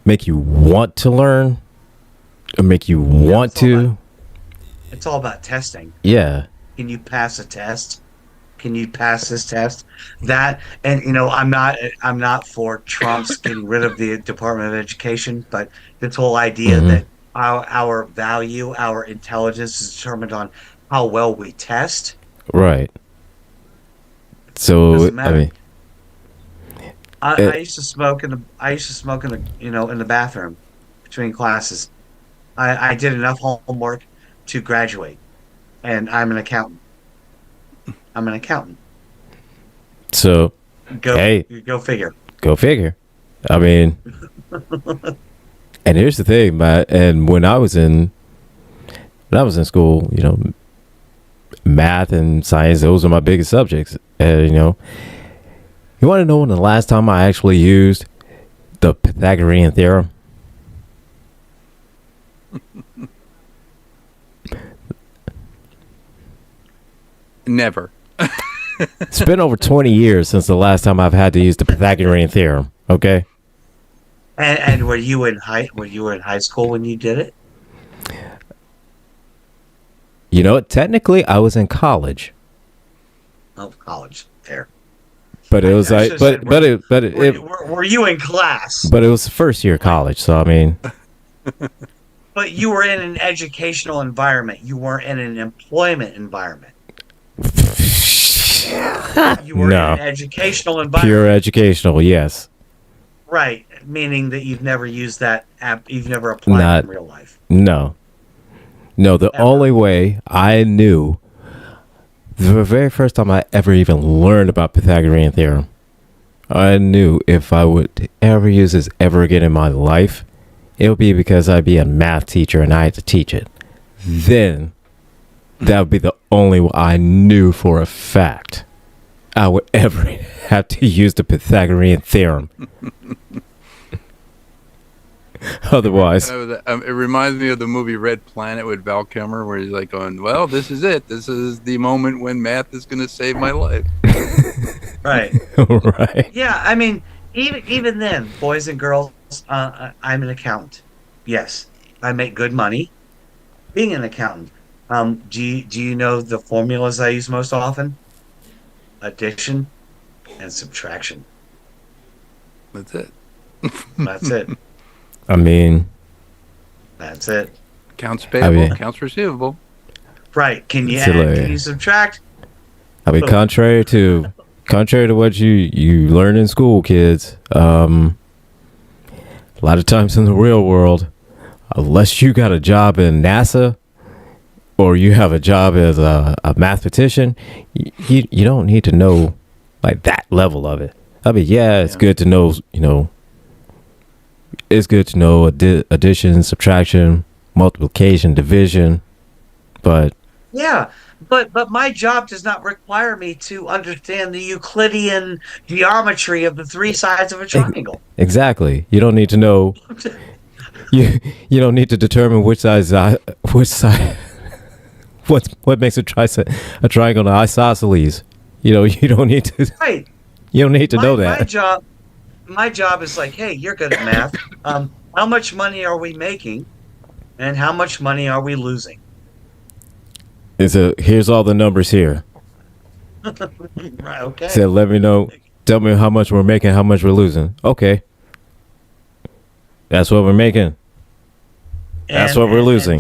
make you want to learn or make you want to. It's all about testing. Yeah. Can you pass a test? Can you pass this test? That, and I'm not for Trump's getting rid of the Department of Education, but this whole idea that our value, our intelligence is determined on how well we test. Right. So Doesn't matter. I mean, I used to smoke in the in the bathroom between classes. I did enough homework to graduate, and I'm an accountant. so Go Go figure. I mean, and here's the thing, and when I was in school, math and science, those are my biggest subjects. And you want to know when the last time I actually used the Pythagorean theorem? Never. It's been over 20 years since the last time I've had to use the Pythagorean theorem. Okay. And were you in high school when you did it? You know, technically, I was in college, Oh, college. There. but it was I like, should've said, were you in class? but it was first year college. So I mean, But you were in an educational environment. You weren't in an employment environment. You were in an no, educational pure environment. educational. Yes, Right. Meaning that you've never used that app, you've never applied it not in real life. no, no. The Ever. only way I knew, the very first time I ever even learned about Pythagorean theorem, I knew if I would ever use this ever again in my life, it would be because I'd be a math teacher and I had to teach it. Then that would be the only way I knew for a fact I would ever have to use the Pythagorean theorem. Otherwise, It reminds me of the movie Red Planet with Val Kilmer, where he's like going, "Well, this is it. This is the moment when math is going to save my life." Right. right? Yeah, I mean, even then, boys and girls, I'm an accountant. Yes, I make good money being an accountant. Do you know the formulas I use most often? Addition and subtraction. That's it. That's it. I mean, That's it. Accounts payable, mean- accounts receivable. Right. Can you It's add? hilarious. Can you subtract? I mean, contrary to what you learn in school, kids, a lot of times in the real world, unless you got a job in NASA or you have a job as a mathematician, you don't need to know like that level of it. I mean, yeah, it's good to know, it's good to know addition, subtraction, multiplication, division, but Yeah, but my job does not require me to understand the Euclidean geometry of the three sides of a triangle. exactly, you don't need to know. You don't need to determine which side what makes a triangle an isosceles. You don't need to Right. you don't need to know that. My job is like, hey, you're good at math. How much money are we making, and how much money are we losing? Here's all the numbers here. Right. Okay. Said let me know. Tell me how much we're making, how much we're losing. Okay. That's what we're making. That's what we're losing.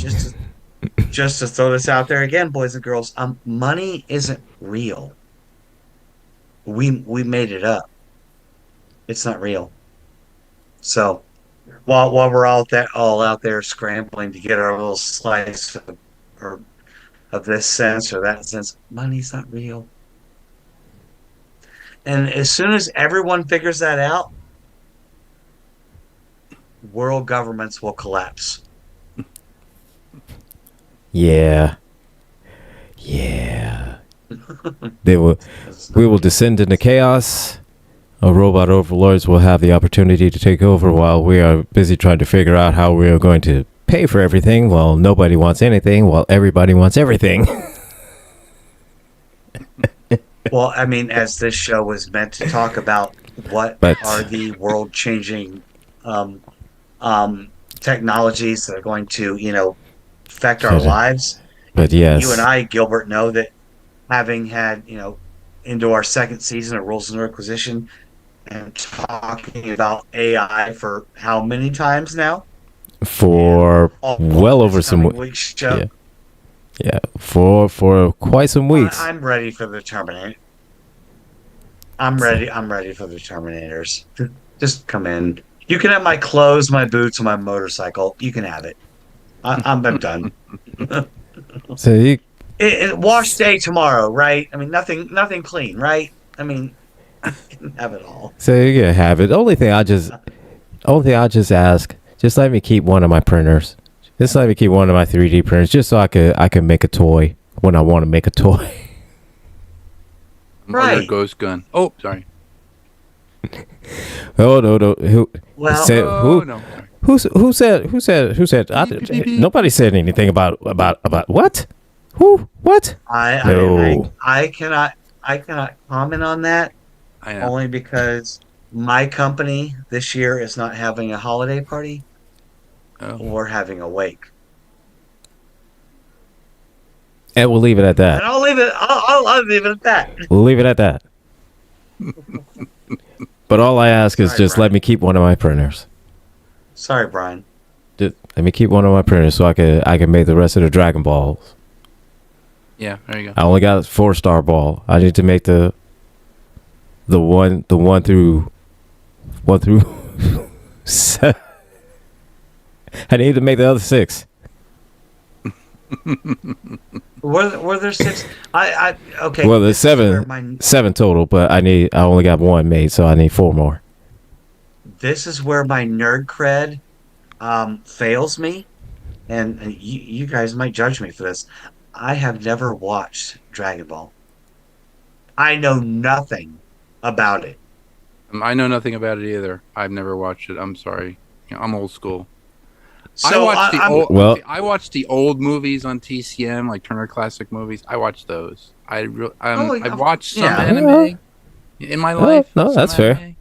Just to throw this out there again, boys and girls, money isn't real. We made it up. It's not real. So while we're all out there scrambling to get our little slice of this sense or that sense, money's not real. And as soon as everyone figures that out, world governments will collapse. Yeah. We will descend into chaos. Our robot overlords will have the opportunity to take over while we are busy trying to figure out how we are going to pay for everything while nobody wants anything while everybody wants everything. Well, I mean, as this show was meant to talk about what are the world-changing technologies that are going to, affect our lives. But yes. You and I, Gilbert, know that having had, into our second season of Rules of Nerdquisition and talking about AI for how many times now? For well over some weeks. Yeah, for quite some weeks. I'm ready for the Terminator. I'm ready for the Terminators. Just come in. You can have my clothes, my boots, and my motorcycle. You can have it. I'm done. So wash day tomorrow, right? I mean, nothing clean, right? I mean, you can have it all. So you can have it. Only thing I just ask, just let me keep one of my printers. Just let me keep one of my 3D printers, just so I can make a toy when I want to make a toy. Right. Or your ghost gun. Oh, sorry. Oh no! Who said who? No. Who said? Nobody said anything about what? Who? What? I cannot comment on that I know. only because My company this year is not having a holiday party Oh, or having a wake. And we'll leave it at And that. I'll leave it at that. We'll leave it at that. But all I ask is Sorry, just Brian. let me keep one of my printers. Sorry, Brian. Just let me keep one of my printers so I can make the rest of the Dragon Balls. yeah. There you go. I only got 4-star ball. I need to make the one through seven. I need to make the other 6. Were there 6? Okay. Well, there's this is where 7 total, but I only got 1 made, so I need 4 more. this is where my nerd cred fails me, and you guys might judge me for this. I have never watched Dragon Ball. I know nothing about it. I know nothing about it either. I've never watched it. I'm sorry. I'm old school. So Well- I watched the old movies on TCM, like Turner Classic Movies. I watched those. I watched some yeah. anime in my life. no, some that's fair. anime.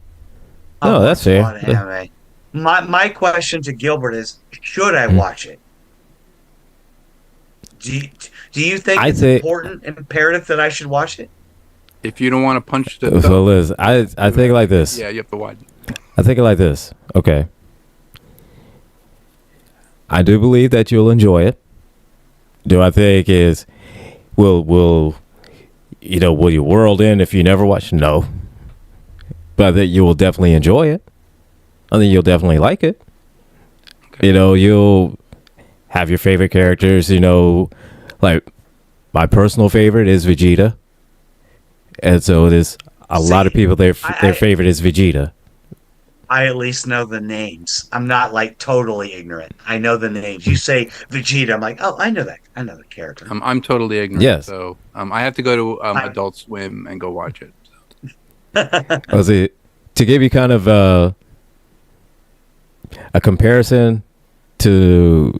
No, that's watched a fair. lot of anime. My question to Gilbert is: should I Hmm. watch it? Do you think I it's think- important, imperative that I should watch it? If you don't want to punch the So Liz, I think like this. yeah, you have to watch it. I think it like this. Okay. I do believe that you'll enjoy it. Do I think will you whirled in if you never watch? No. But that you will definitely enjoy it. I think you'll definitely like it. Okay. You'll have your favorite characters, like my personal favorite is Vegeta. And so it is a lot of people their favorite is Vegeta. I at least know the names. I'm not like totally ignorant. I know the names. You say Vegeta, I'm like, oh, I know that. I know the character. I'm totally ignorant. Yes. So I have to go to I- Adult Swim and go watch it. Was it to give you kind of a comparison to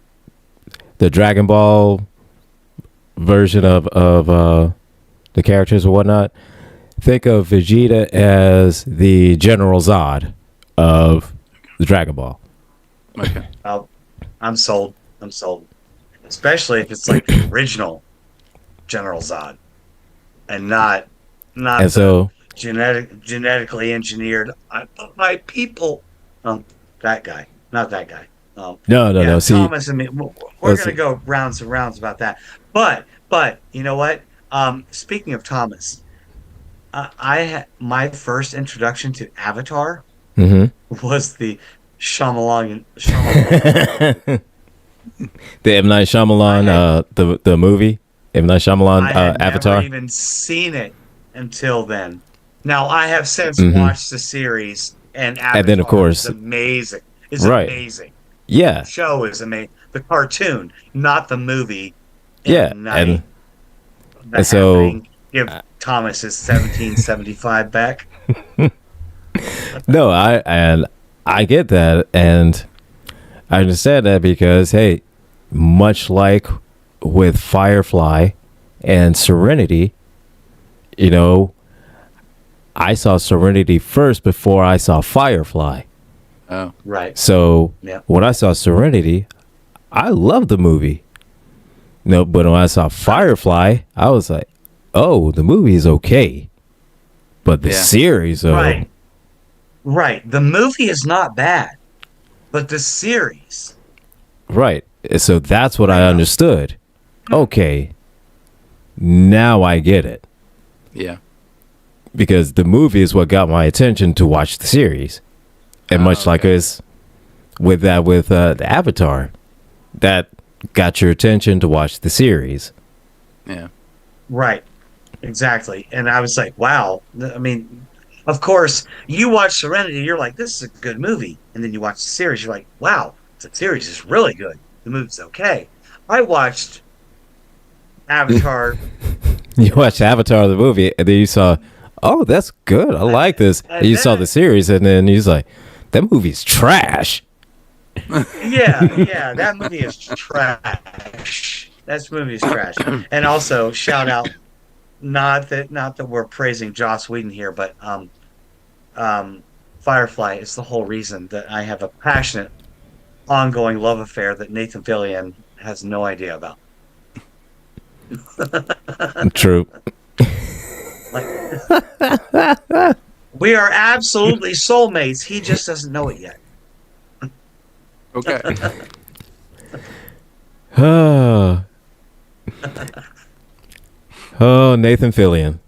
the Dragon Ball version of the characters or whatnot? Think of Vegeta as the General Zod of the Dragon Ball. Okay. I'm sold. I'm sold. Especially if it's like the original General Zod, and not And the so genetically engineered. My people. That guy, not that guy. no. See, Thomas and me. We're let's gonna see. go rounds and rounds about that. But you know what? Speaking of Thomas, my first introduction to Avatar mhm. was the Shyamalan. The M Night Shyamalan, the movie M Night Shyamalan I had Avatar. never even seen it until then. Now I have since Mhm. watched the series, and Avatar And then, of course- is amazing. It's Right. amazing. Yeah, The show is amazing. The cartoon, not the movie. yeah, Night. and so- Happening. Give Thomas his 1775 back. no, I get that, and I understand that because hey, much like with Firefly and Serenity, I saw Serenity first before I saw Firefly. Oh, Right. So Yeah. when I saw Serenity, I loved the movie. No, but when I saw Firefly, I was like, "Oh, the movie is okay," but the Yeah. series, Right. Right. The movie is not bad, but the series. right. So that's what I understood. Okay, now I get it yeah. because the movie is what got my attention to watch the series, and much like okay. us with the Avatar, that got your attention to watch the series. Yeah. Right. Exactly. And I was like, wow. I mean, of course, you watch Serenity, you're like, this is a good movie. And then you watch the series, you're like, wow, the series is really good. The movie's okay. I watched Avatar. You watched Avatar the movie, and then you saw, oh, that's good. I like this. And And you saw then- the series, and then you was like, that movie's trash. Yeah, that movie is trash. That movie is trash. And also, shout out, not that we're praising Joss Whedon here, but Firefly is the whole reason that I have a passionate, ongoing love affair that Nathan Fillion has no idea about. True. Like, we are absolutely soulmates. He just doesn't know it yet. Okay. Oh, Nathan Fillion.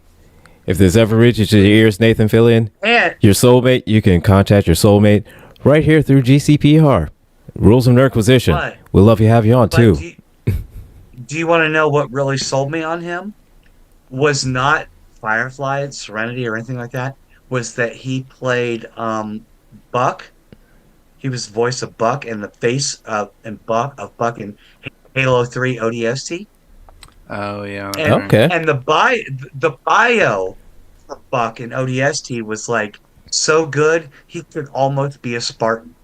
If this ever reaches your ears, Nathan Fillion, And your soulmate, you can contact your soulmate right here through GCPR. Rules of Nerdquisition. but We'll love you have you on but too. do you want to know what really sold me on him? Was not Firefly, Serenity, or anything like that. Was that he played Buck? He was the voice of Buck and the face of Buck in Halo 3 ODST. Oh yeah. And Okay. Okay. and the bio of Buck in ODST was like so good he could almost be a Spartan.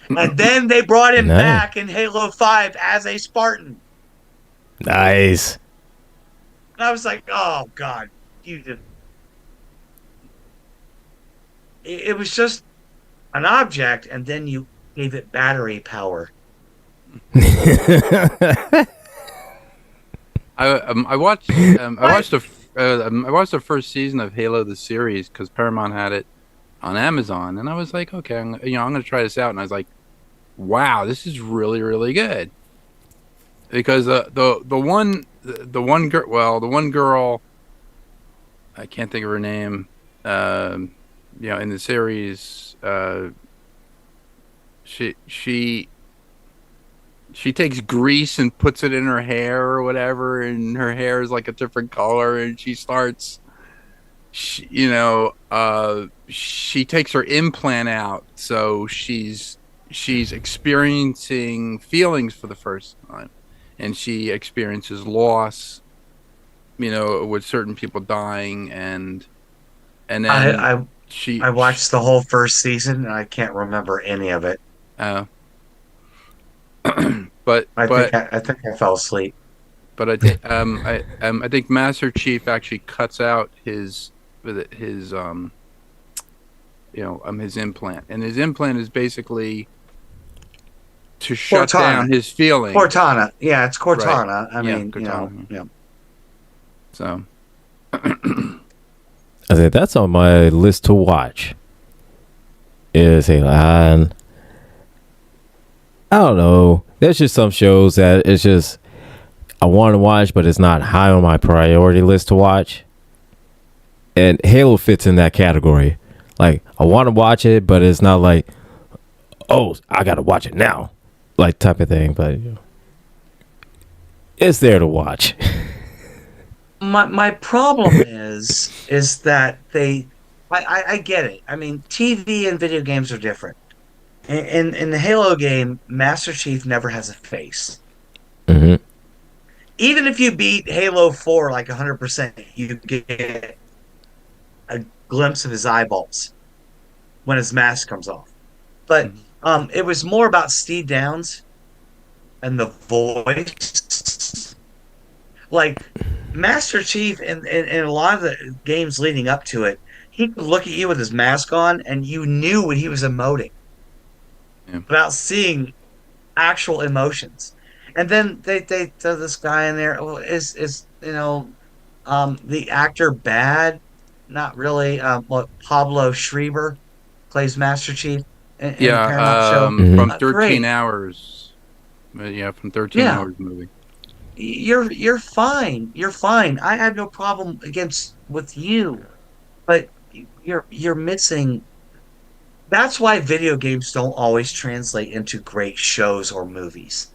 And then they brought him Nice. back in Halo 5 as a Spartan. Nice. And I was like, oh God, you just it was just an object, and then you gave it battery power. I watched I watched the first season of Halo the series because Paramount had it on Amazon, and I was like, okay, I'm gonna try this out, and I was like, wow, this is really really good because the one girl, I can't think of her name, in the series, she takes grease and puts it in her hair or whatever, and her hair is like a different color, and she starts, she takes her implant out, so she's experiencing feelings for the first time, and she experiences loss, with certain people dying, and then I she I watched the whole first season and I can't remember any of it. uh, but I but think I fell asleep. But I think Master Chief actually cuts out his his implant, and his implant is basically to shut Cortana. down his feelings. Cortana. Yeah, it's Cortana. Right. I Yeah, mean, Cortana. yeah. So I said that's on my list to watch. Is a line. I don't know. There's just some shows that it's just I want to watch, but it's not high on my priority list to watch. And Halo fits in that category. Like I want to watch it, but it's not like, oh, I gotta watch it now, like type of thing. But it's there to watch. My problem is that I get it. I mean, TV and video games are different. In the Halo game, Master Chief never has a face. Hmm. Even if you beat Halo 4 like 100%, you get a glimpse of his eyeballs when his mask comes off. But it was more about Steve Downs and the voice. Like Master Chief in a lot of the games leading up to it, he could look at you with his mask on and you knew when he was emoting without seeing actual emotions. And then they throw this guy in there. Well, is the actor bad? Not really. Pablo Schreiber plays Master Chief in the Paramount show. from 13 Great. Hours. Yeah, from 13 Yeah. Hours movie. You're fine. You're fine. I have no problem with you, but you're missing. That's why video games don't always translate into great shows or movies.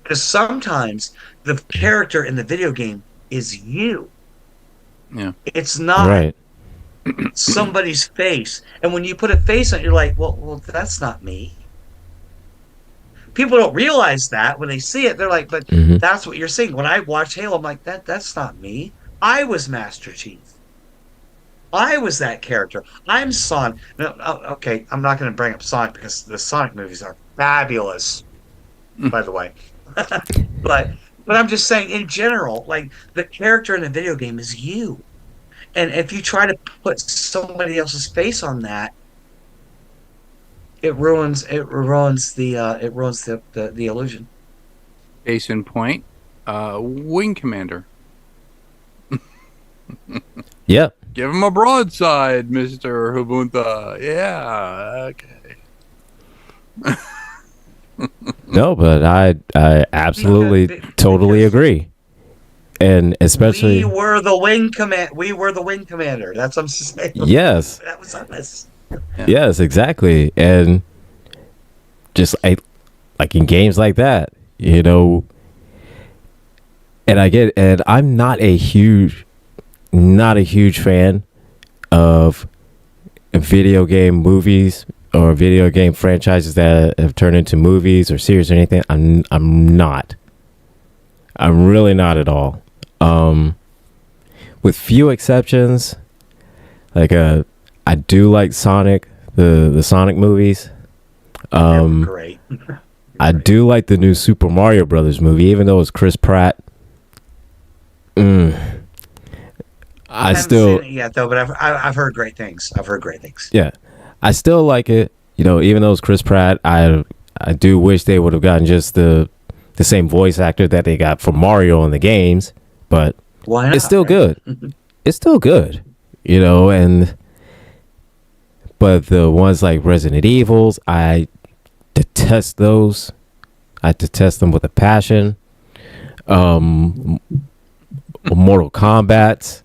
Because sometimes the character in the video game is you. Yeah. It's not Right. somebody's face. And when you put a face on it, you're like, well, that's not me. People don't realize that when they see it. They're like, but Mhm. that's what you're seeing. When I watch Halo, I'm like, that's not me. I was Master Chief. I was that character. I'm Sonic. No, okay, I'm not going to bring up Sonic because the Sonic movies are fabulous, by the way. but I'm just saying, in general, like the character in the video game is you, and if you try to put somebody else's face on that, it ruins the illusion. Case in point, Wing Commander. Yep. Give him a broadside, Mister Hubunta. Yeah. Okay. No, but I absolutely totally Because agree. And especially we were the wing commander. That's what I'm saying. yes. That was us. Yeah. Yes, exactly. And just like in games like that, you know, and I'm not a huge fan of video game movies or video game franchises that have turned into movies or series or anything. I'm not. I'm really not at all. With few exceptions, like I do like Sonic, the Sonic movies. Great. I do like the new Super Mario Brothers movie, even though it's Chris Pratt. I haven't still, seen it yet though, but I've heard great things. yeah, I still like it. You know, even though it's Chris Pratt, I do wish they would have gotten just the same voice actor that they got for Mario in the games, but Why not? it's still right? good. It's still good, you know. But the ones like Resident Evils, I detest those. I detest them with a passion. Mortal Kombat.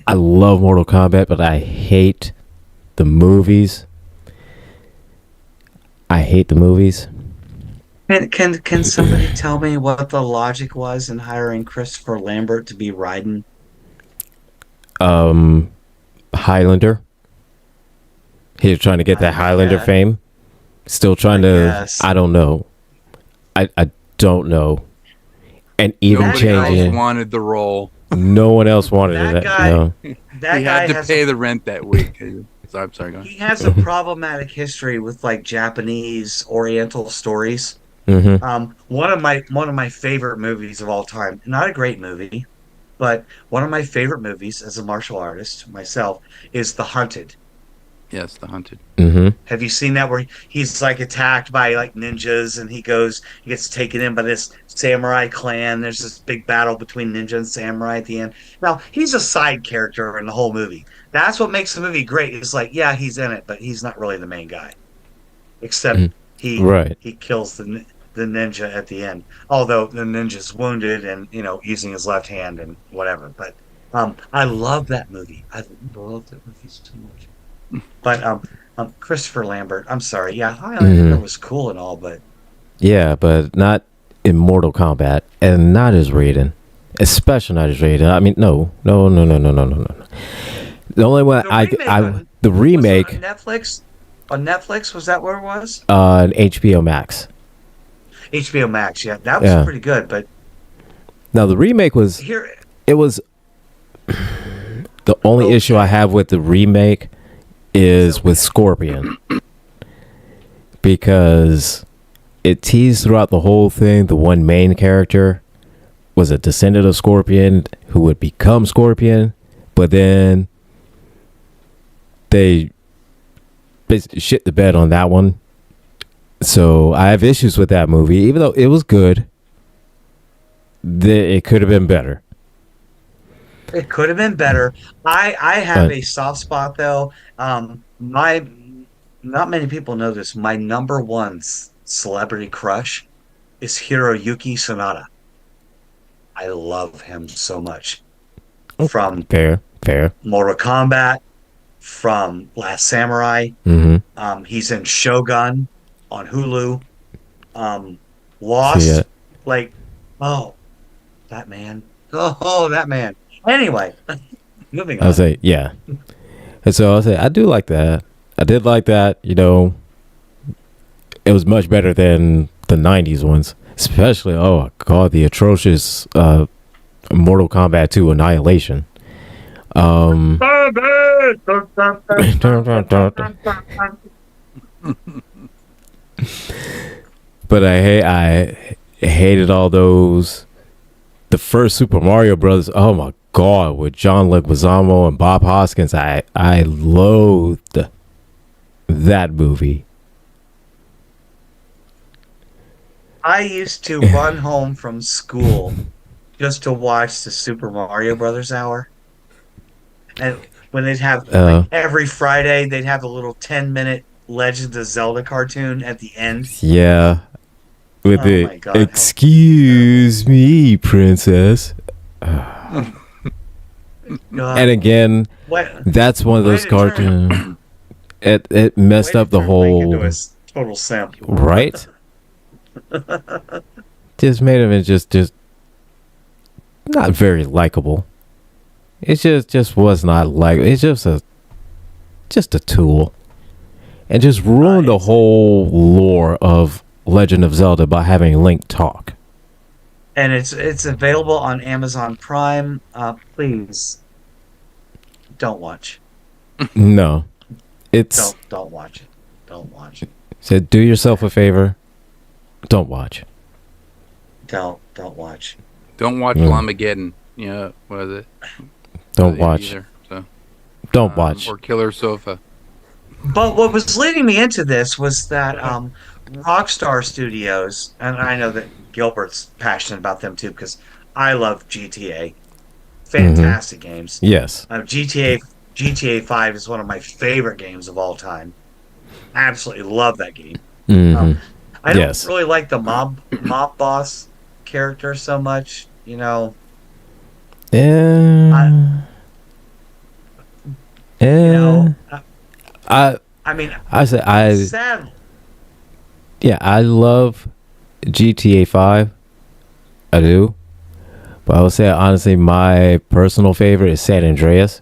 I love Mortal Kombat, but I hate the movies. Can somebody tell me what the logic was in hiring Christopher Lambert to be Raiden? Highlander. He was trying to get that Highlander Yeah, fame. Still trying I to. guess. I don't know. I don't know. And even Nobody else changing, wanted the role. no one else wanted That it. guy- No. That He guy had to has pay the rent that week. So I'm sorry, go ahead. he has a problematic history with like Japanese Oriental stories. Mm-hmm. One of my favorite movies of all time. Not a great movie, but one of my favorite movies as a martial artist myself is The Hunted. Yes, The Hunted. Mm-hmm. Have you seen that where he's like attacked by like ninjas and he gets taken in by this samurai clan. There's this big battle between ninja and samurai at the end. Now, he's a side character in the whole movie. That's what makes the movie great. It's like, yeah, he's in it, but he's not really the main guy. Except he Right. he kills the ninja at the end. Although the ninja's wounded and, using his left hand and whatever. But I love that movie. I love that movie so much. But Christopher Lambert, I'm sorry. Yeah, Highlander was cool and all, but Yeah, but not in Mortal Kombat, and not as Raiden, especially not as Raiden. I mean, no. The only one the remake was it on Netflix. On Netflix, was that where it was? on HBO Max. HBO Max. Yeah, that was Yeah. pretty good. But Now the remake was here, it was the only issue I have with the remake is with Scorpion, because it teased throughout the whole thing the one main character was a descendant of Scorpion who would become Scorpion, but then they basically shit the bed on that one. So I have issues with that movie, even though it was good. It could have been better. it could have been better. I have a soft spot though. My Not many people know this. My number one celebrity crush is Hiroyuki Sanada. I love him so much. From Fair. Mortal Kombat, from Last Samurai. Mm-hmm. He's in Shogun on Hulu. Lost. See it. Like, oh, that man. Oh, that man. Anyway, moving I'll on. say, yeah. And so I'll say, I do like that. I did like that. You know, it was much better than the 90s ones. Especially, oh, God, the atrocious Mortal Kombat 2 Annihilation. But I hated all those. The first Super Mario Brothers, oh my God, with John Leguizamo and Bob Hoskins, I loathed that movie. I used to run home from school just to watch the Super Mario Brothers hour. And when they'd have like Uh, every Friday, they'd have a little 10-minute Legend of Zelda cartoon at the end. yeah, with Oh the my God, how terrible. "Excuse me, princess," and God, again, what that's one of way those to turn cartoons. It way messed to up the turn Link into a whole total simp. right. Just made him just not very likable. It just was not like it's just a tool, and just ruined the It's whole lore of Legend of Zelda by having Link talk. and it's available on Amazon Prime. Please don't watch. No, it's Don't watch it. Don't watch it. said do yourself a favor, don't watch. Don't watch. Don't watch Mm. Lamageddon. Yeah, what is it? Don't Not it watch. either, so. Don't watch. Or Killer Sofa. But what was leading me into this was that Rockstar Studios, and I know that Gilbert's passionate about them too because I love GTA. Hmm. Fantastic games. Yes. GTA 5 is one of my favorite games of all time. Absolutely love that game. Hmm. Um, I don't Yes. really like the mob boss character so much. Yeah. You know, I I mean, I say I sad. yeah, I love GTA 5. I do. But I would say honestly my personal favorite is San Andreas.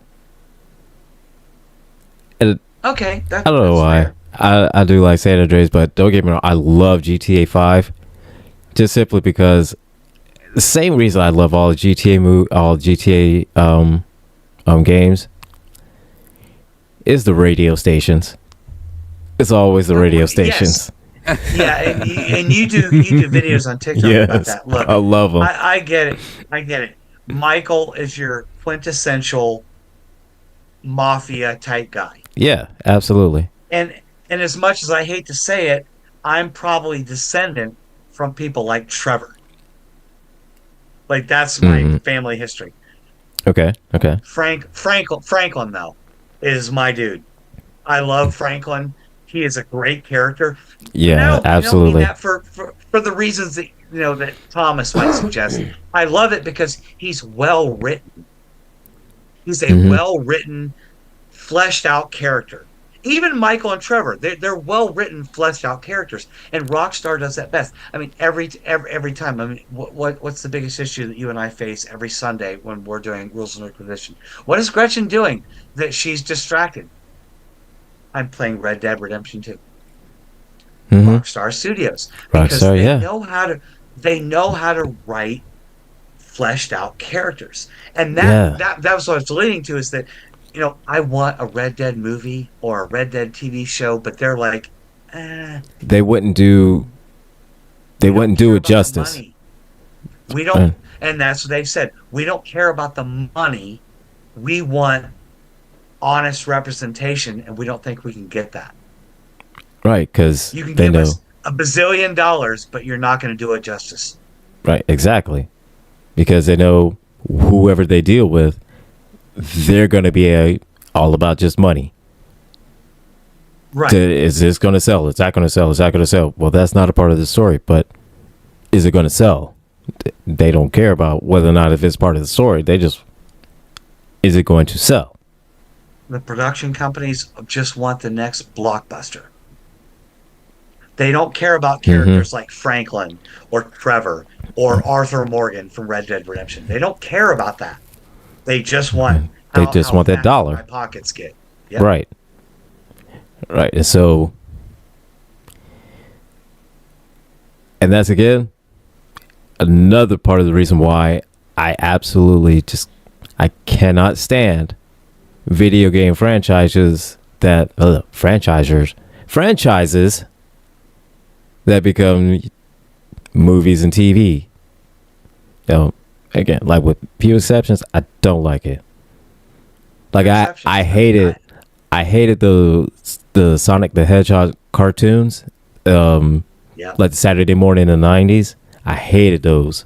And Okay, I don't know that's why. fair. I do like San Andreas, but don't get me wrong, I love GTA 5 just simply because the same reason I love all GTA games is the radio stations. It's always the radio Yes. stations. Yeah, and you do videos on TikTok about Yes, that. Look, I love them. I get it. I get it. Michael is your quintessential mafia type guy. Yeah, absolutely. And as much as I hate to say it, I'm probably descendant from people like Trevor. Like that's my Mhm. family history. Okay. Franklin though is my dude. I love Franklin. He is a great character. And Yeah, I don't mean absolutely. that for the reasons that that Thomas might suggest. I love it because he's well written. He's a Hmm. well written, fleshed out character. Even Michael and Trevor, they're well written, fleshed out characters, and Rockstar does that best. I mean, every time. I mean, what's the biggest issue that you and I face every Sunday when we're doing Rules of Nerdquisition? What is Gretchen doing that she's distracted? I'm playing Red Dead Redemption 2. Hmm. Rockstar Studios because Rockstar, yeah. they know how to write fleshed out characters, and Yeah. that was what I was leading to is that I want a Red Dead movie or a Red Dead TV show, but they're like, They wouldn't do we they don't wouldn't care do it about the justice. money. We Uh, don't, and that's what they've said. We don't care about the money. We want honest representation, and we don't think we can get that. right, because You can they give know. us $1 billion, but you're not going to do it justice. Right, exactly. Because they know whoever they deal with, they're going to be all about just money. Right. Is this going to sell? Is that going to sell? Is that going to sell? Well, that's not a part of the story, but is it going to sell? They don't care about whether or not if it's part of the story. They just, is it going to sell? The production companies just want the next blockbuster. They don't care about characters like Franklin or Trevor or Arthur Morgan from Red Dead Redemption. They don't care about that. They just want They just want that fat dollar. my pockets get. Yep. Right. Right. And so, and that's again another part of the reason why I absolutely I cannot stand video game franchises franchises that become movies and TV. Again, like with few exceptions, I don't like it. Like I hate it. I hated the Sonic the Hedgehog cartoons. Yeah. Like the Saturday morning in the 90s. I hated those.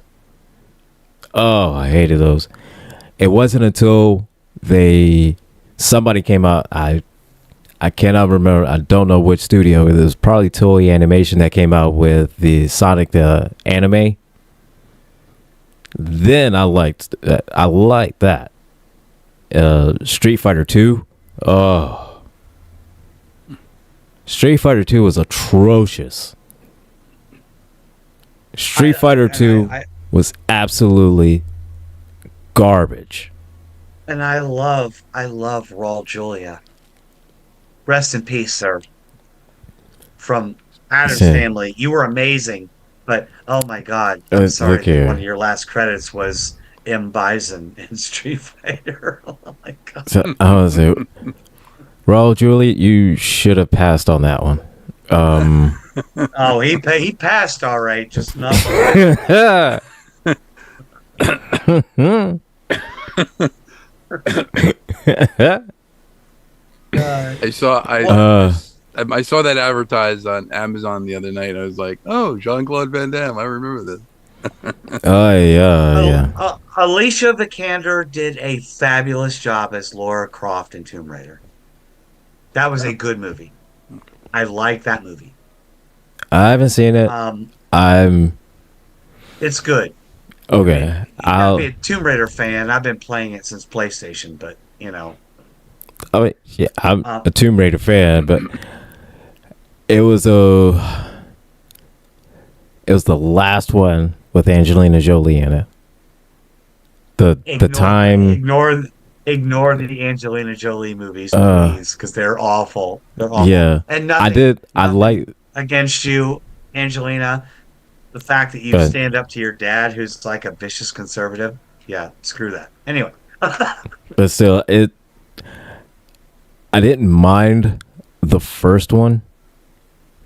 Oh, I hated those. It wasn't until somebody came out. I cannot remember. I don't know which studio. It was probably Toei Animation that came out with the Sonic the anime. Then I liked that. I liked that. Street Fighter 2. Oh. Street Fighter 2 was atrocious. Street Fighter 2 was absolutely garbage. And I love Raul Julia. Rest in peace, sir. From Adam's Yeah. Family, you were amazing. But oh my God, I'm sorry. Look here. One of your last credits was M. Bison in Street Fighter. Oh my God. So, I was like, Raul Julie, you should have passed on that one. Oh, he passed all right, just not. I saw that advertised on Amazon the other night. I was like, oh, Jean-Claude Van Damme. I remember this. Oh yeah. Alicia Vikander did a fabulous job as Laura Croft in Tomb Raider. That was a good movie. I like that movie. I haven't seen it. It's good. Okay. I'll be a Tomb Raider fan. I've been playing it since PlayStation, but you know. I mean, yeah, I'm a Tomb Raider fan, but it was the last one with Angelina Jolie in it. The time. Ignore the Angelina Jolie movies, please, because they're awful. They're awful. Yeah, and nothing, I like against you, Angelina. The fact that you stand up to your dad, who's like a vicious conservative. Yeah, screw that. Anyway. But still, I didn't mind the first one,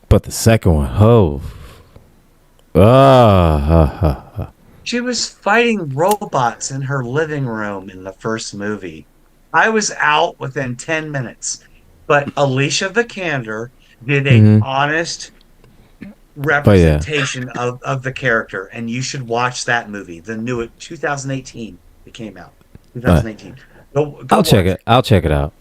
but the second one, She was fighting robots in her living room in the first movie. I was out within 10 minutes. But Alicia Vikander did a honest representation of the character, and you should watch that movie. The new 2018 it came out. 2018. I'll check it. I'll check it out.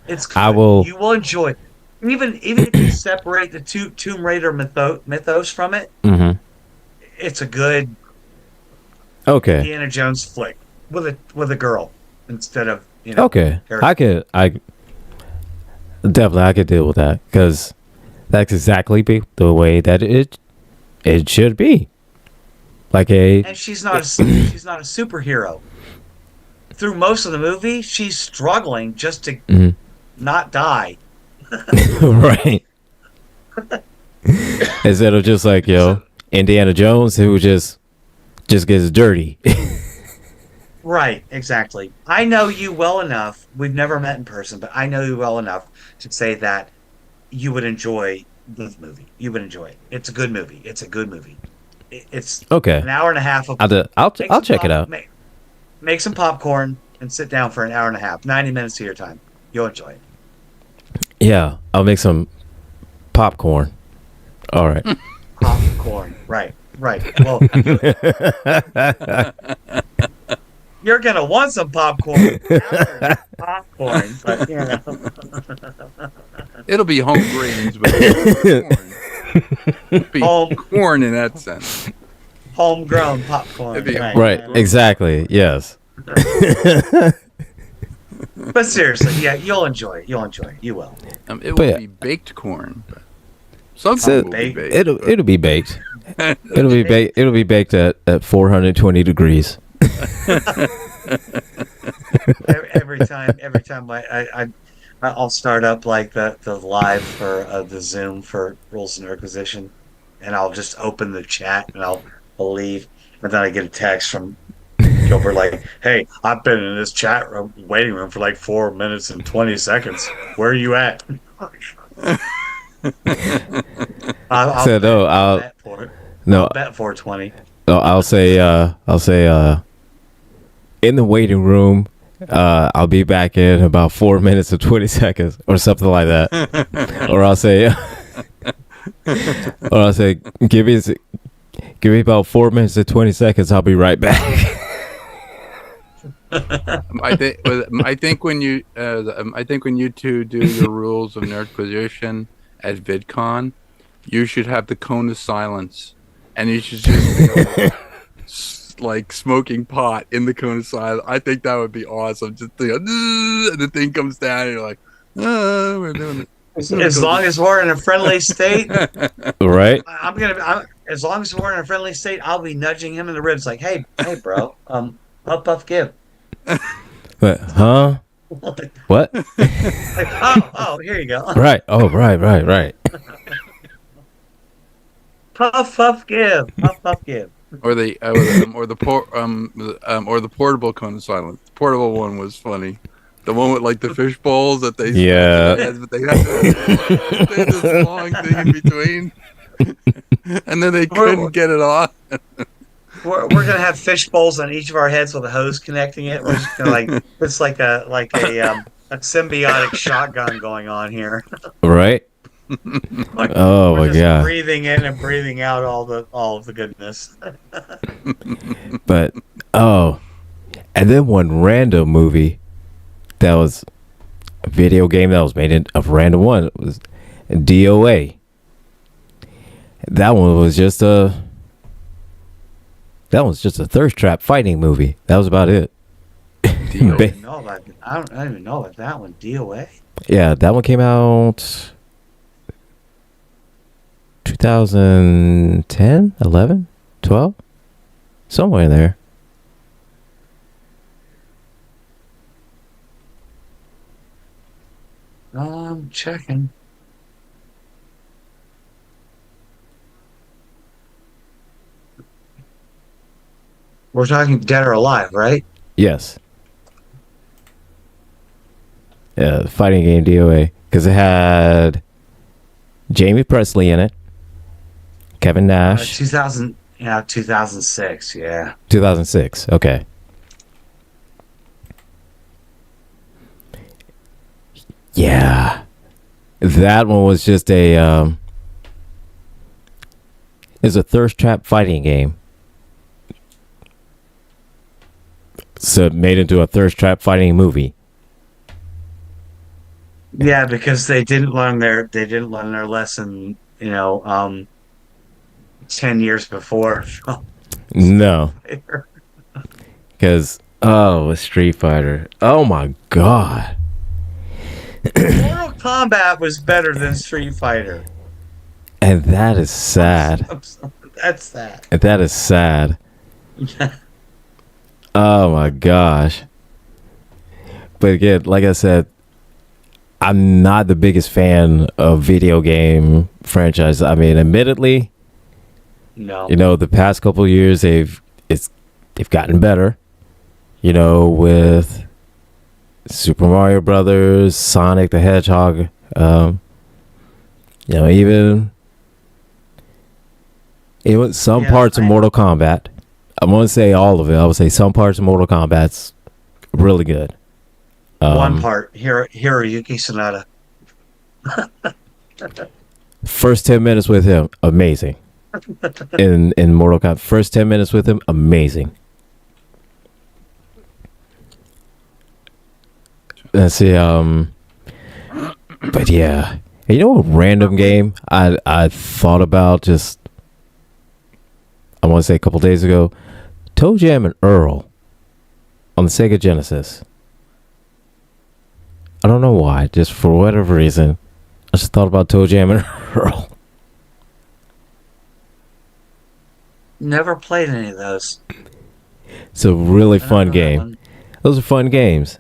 It's good. I will. You will enjoy it. Even if you separate the Tomb Raider mythos from it, it's a good Indiana Jones flick with a girl instead of Okay, I could deal with that because that's exactly the way that it should be. And she's not a superhero. Through most of the movie, she's struggling just to not die. Right. Instead of just like Indiana Jones, who just gets dirty. Right, exactly. I know you well enough. We've never met in person, but I know you well enough to say that you would enjoy this movie. You would enjoy it. It's a good movie. It's an hour and a half. I'll check it out. Make some popcorn and sit down for an hour and a half. 90 minutes of your time. You'll enjoy it. Yeah, I'll make some popcorn. All right. Popcorn. Right. Well, you're going to want some popcorn. Popcorn. But, It'll be home grains, but it'll be corn in that sense. Homegrown popcorn. Right. Exactly. Yes. But seriously, yeah, you'll enjoy it. You will. It will be baked corn. But something will be baked. It'll be baked. It'll be baked at 420 degrees. every time I'll start up like the live for the Zoom for Rules of Nerdquisition, and I'll just open the chat and I'll leave, and then I get a text from Gilbert like, "Hey, I've been in this chat room waiting room for like 4 minutes and 20 seconds. Where are you at?" I'll bet 420. No, I'll say in the waiting room I'll be back in about 4 minutes and 20 seconds or something like that. Or I'll say, give me about 4 minutes and 20 seconds. I'll be right back. I think when you two do your Rules of Nerdquisition at VidCon, you should have the cone of silence, and you should just like smoking pot in the cone of silence. I think that would be awesome. Just and the thing comes down, and you're like, oh, we're doing it. As long as we're in a friendly state, Right? as long as we're in a friendly state, I'll be nudging him in the ribs, like, hey, bro, puff, give. But, huh? What? Like, oh, here you go. Right. Oh, right. Puff, give. Puff, give. Or the portable cone of silence. The portable one was funny. The one with like the fish bowls that they but they had this long thing in between, and then they couldn't get it off. We're gonna have fish bowls on each of our heads with a hose connecting it. We're just gonna it's like a symbiotic shotgun going on here. Right. Oh my god! Breathing in and breathing out all of the goodness. But and then one random movie that was a video game that was made of random one. It was DOA. That one was just a thirst trap fighting movie. That was about it. I don't even know about that one. DOA. Yeah, that one came out 2010, 11, 12, somewhere in there. I'm checking. We're talking Dead or Alive, right? Yes. Yeah, the fighting game DOA, because it had Jamie Presley in it, Kevin Nash. 2006. Yeah. 2006. Okay. Yeah, that one was just it's a thirst trap fighting game. So made into a thirst trap fighting movie. Yeah, because they didn't learn their lesson, 10 years before. No. Because with Street Fighter. Oh my god. Mortal Kombat was better than Street Fighter. And that is sad. That's sad. And that is sad. Oh my gosh. But again, like I said, I'm not the biggest fan of video game franchise. I mean, admittedly, no. The past couple of years they've gotten better. With Super Mario Brothers, Sonic the Hedgehog, even some parts of Mortal Kombat. I won't say all of it. I would say some parts of Mortal Kombat's really good. One part, Hiroyuki Sanada. First 10 minutes with him, amazing. in Mortal Kombat, first 10 minutes with him, amazing. Let's see. But yeah, a random game I thought about just, I want to say a couple days ago, Toe Jam and Earl on the Sega Genesis. I don't know why, just for whatever reason, I just thought about Toe Jam and Earl. Never played any of those. It's a really fun game. Those are fun games.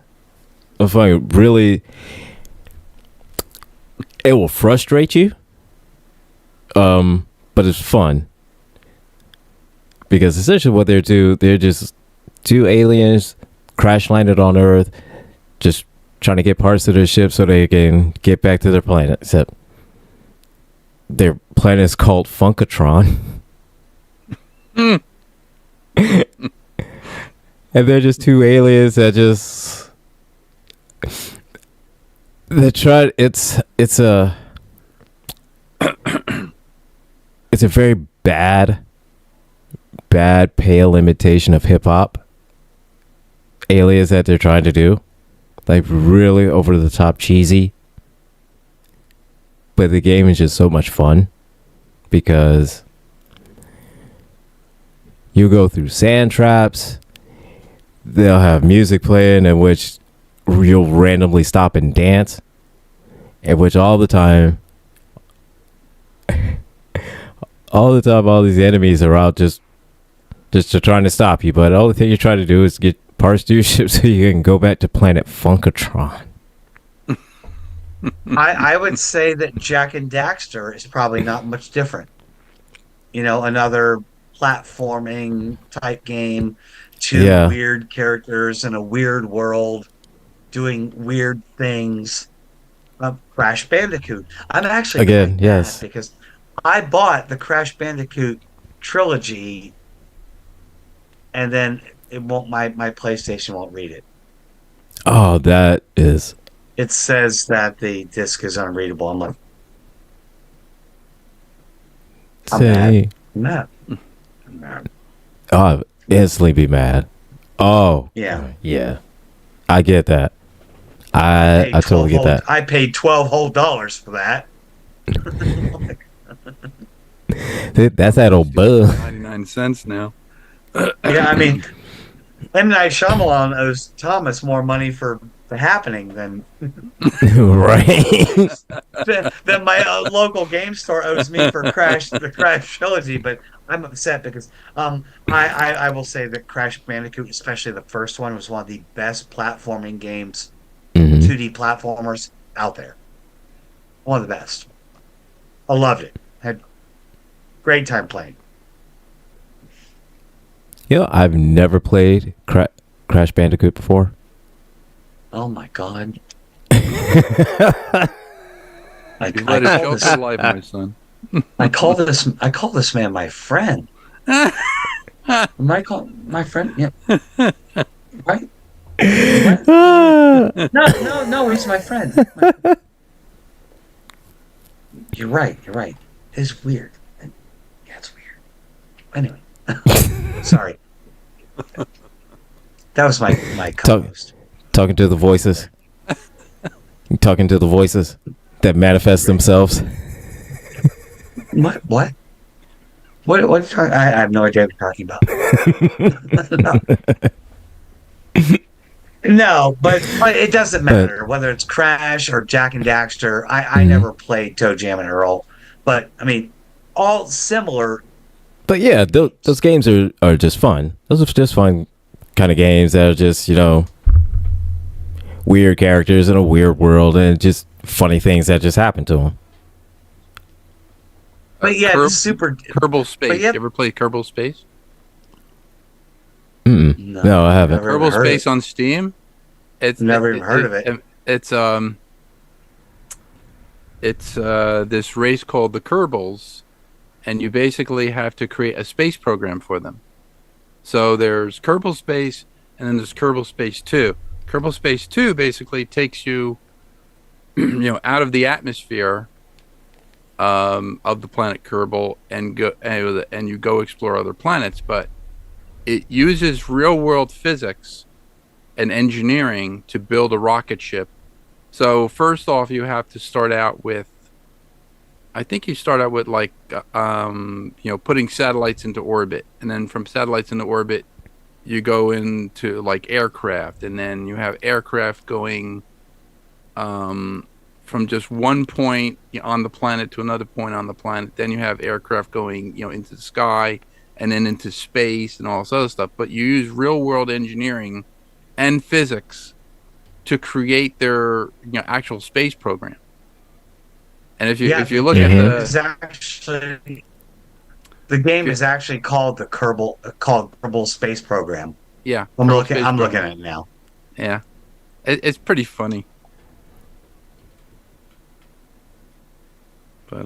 Really, it will frustrate you, but it's fun because essentially what they're just two aliens crash landed on Earth, just trying to get parts of their ship so they can get back to their planet. Except their planet is called Funkatron. And they're just two aliens that just it's a it's a very bad pale imitation of hip hop alias that they're trying to do, like really over the top cheesy. But the game is just so much fun because you go through sand traps. They'll have music playing in which you'll randomly stop and dance, in which all the time all these enemies are out just trying to stop you. But all the thing you're trying to do is get parts to your ship so you can go back to planet Funkatron. I would say that Jack and Daxter is probably not much different. You know, another platforming type game, two weird characters in a weird world doing weird things. Crash Bandicoot. I'm actually again, yes, because I bought the Crash Bandicoot trilogy, and then it won't. My PlayStation won't read it. Oh, that is. It says that the disc is unreadable. I'm like, I'm mad. Oh, instantly be mad. Oh, yeah. I get that. I totally get that. I paid $12 whole for that. That's that old bug. 99 cents now. Yeah, I mean, M. Night Shyamalan owes Thomas more money for The Happening than right. than my local game store owes me for the Crash trilogy. But I'm upset because I will say that Crash Bandicoot, especially the first one, was one of the best platforming games, 2D platformers out there. One of the best. I loved it. Had great time playing. You know, I've never played Crash Bandicoot before. Oh my god! I let it show for life, my son. I call this man my friend. Michael, my friend. Yeah. Right? No, he's my friend. You're right. It's weird. Yeah, it's weird. Anyway, sorry. That was my co-host. Talking to the voices. Talking to the voices that manifest themselves. What? What are you talking? I have no idea what you're talking about. No, but it doesn't matter whether it's Crash or Jack and Daxter. I never played Toe Jam and Earl, but I mean, all similar. But yeah, those games are just fun. Those are just fun kind of games that are just, you know, weird characters in a weird world and just funny things that just happen to them. But yeah, it's super Kerbal Space. You ever played Kerbal Space? No, I haven't. Kerbal Space on Steam. It's never even heard of it. It's this race called the Kerbals, and you basically have to create a space program for them. So there's Kerbal Space, and then there's Kerbal Space 2. Kerbal Space 2 basically takes you, out of the atmosphere of the planet Kerbal and you go explore other planets. But it uses real world physics and engineering to build a rocket ship. So first off, you have to start out with, I think you start out with putting satellites into orbit, and then from satellites into orbit, you go into like aircraft, and then you have aircraft going from just one point on the planet to another point on the planet. Then you have aircraft going, into the sky and then into space and all this other stuff. But you use real world engineering and physics to create their actual space program. And if you look at the game is actually called the Kerbal Space Program. Yeah, I'm looking at it now. Yeah, it's pretty funny. But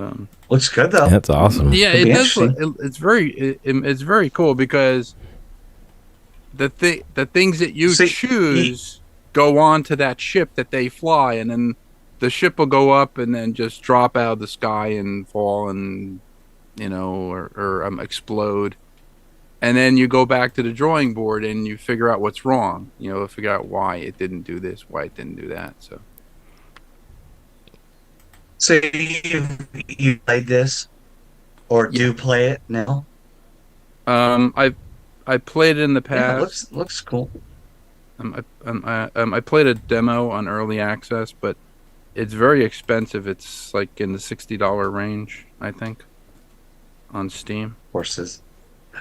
looks good though. That's awesome. Yeah, it does. It's very cool because the things that you choose go on to that ship that they fly, and then the ship will go up and then just drop out of the sky and fall and or explode. And then you go back to the drawing board and you figure out what's wrong. Figure out why it didn't do this, why it didn't do that. So you played this or do play it now? I played it in the Yeah, it past. looks cool. I played a demo on early access, but it's very expensive. It's like in the $60 range, I think, on Steam. Horses.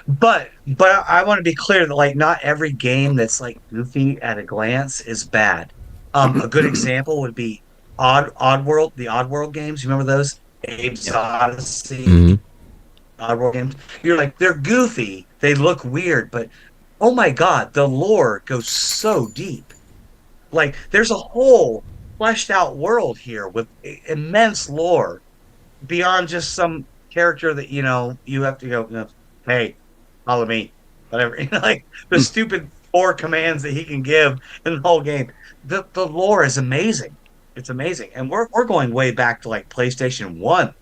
But I want to be clear that like not every game that's like goofy at a glance is bad. A good example would be Oddworld, the Oddworld games. You remember those? Abe's Yep. Hmm. Odyssey, Oddworld games. You're like they're goofy, they look weird, but oh my God, the lore goes so deep. Like there's a whole fleshed out world here with immense lore beyond just some character that you have to go, hey, follow me, whatever. Like the stupid four commands that he can give in the whole game. The lore is amazing. It's amazing, and we're going way back to like PlayStation 1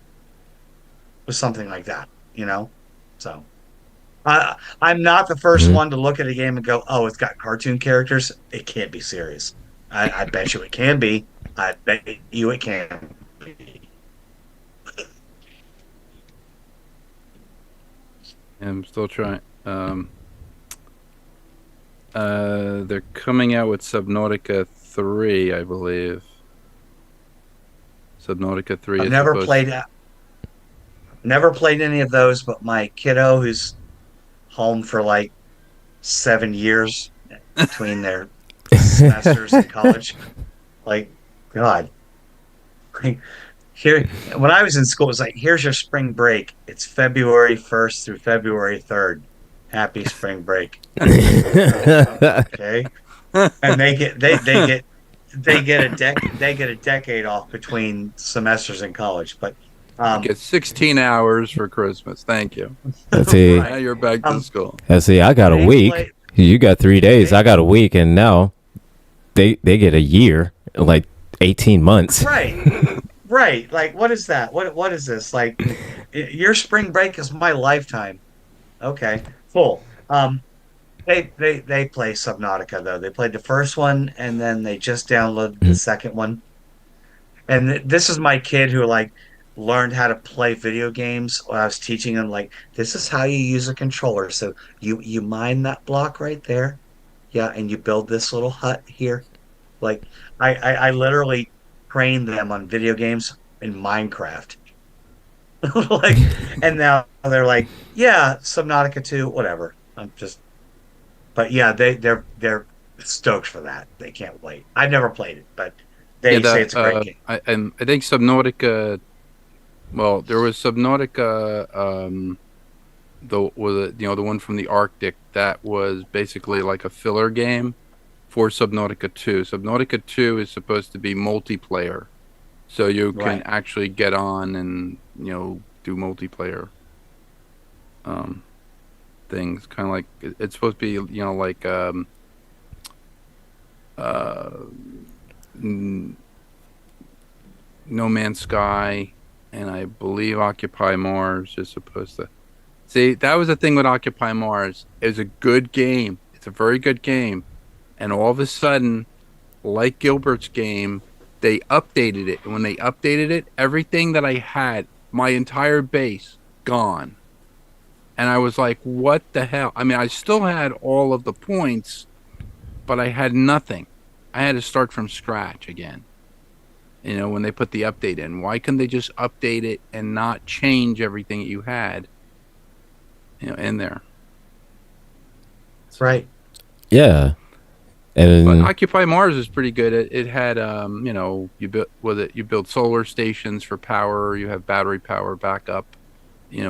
with something like that. So I'm not the first Hmm. one to look at a game and go, oh, it's got cartoon characters. It can't be serious. I bet you it can be. I bet you it can be. I'm still trying. They're coming out with Subnautica 3, I believe. Subnautica 3 I've is supposed. never played any of those, but my kiddo who's home for like 7 years between their semesters in college, like God, like, here when I was in school, it was like, here's your spring break. It's February 1st through February 3rd. Happy spring break. Like, okay. And they get a decade off between semesters in college. But You get 16 hours for Christmas. Thank you. Let's see. Now right. you're back to Um school. Let's see. I got a they play week. You got 3 days. they I got a week, and now they get a year, like 18 months. right. Right. Like what is that? What is this? Like your spring break is my lifetime. Okay. Cool. They play Subnautica though. They played the first one and then they just downloaded the Mhm. second one. And this is my kid who like learned how to play video games when I was teaching him like this is how you use a controller. So you mine that block right there. Yeah, and you build this little hut here. Like I literally trained them on video games in Minecraft. Like and now they're like, yeah, Subnautica 2, whatever. I'm just but yeah, they're stoked for that. They can't wait. I've never played it, but Yeah, they say it's a great game. I think Subnautica. Well, there was Subnautica. The one from the Arctic that was basically like a filler game for Subnautica 2. Subnautica 2 is supposed to be multiplayer, so you can Right. actually get on and do multiplayer um, things. Kind of like it's supposed to be like uh, No Man's Sky, and I believe Occupy Mars is supposed to. See, that was the thing with Occupy Mars. It was a good game. It's a very good game. And all of a sudden, like Gilbert's game, they updated it. And when they updated it, everything that I had, my entire base, gone. And I was like, what the hell? I mean, I still had all of the points, but I had nothing. I had to start from scratch again. When they put the update in. Why couldn't they just update it and not change everything that you had, in there? Right. Yeah. But And Occupy Mars is pretty good. It had you build solar stations for power. You have battery power backup.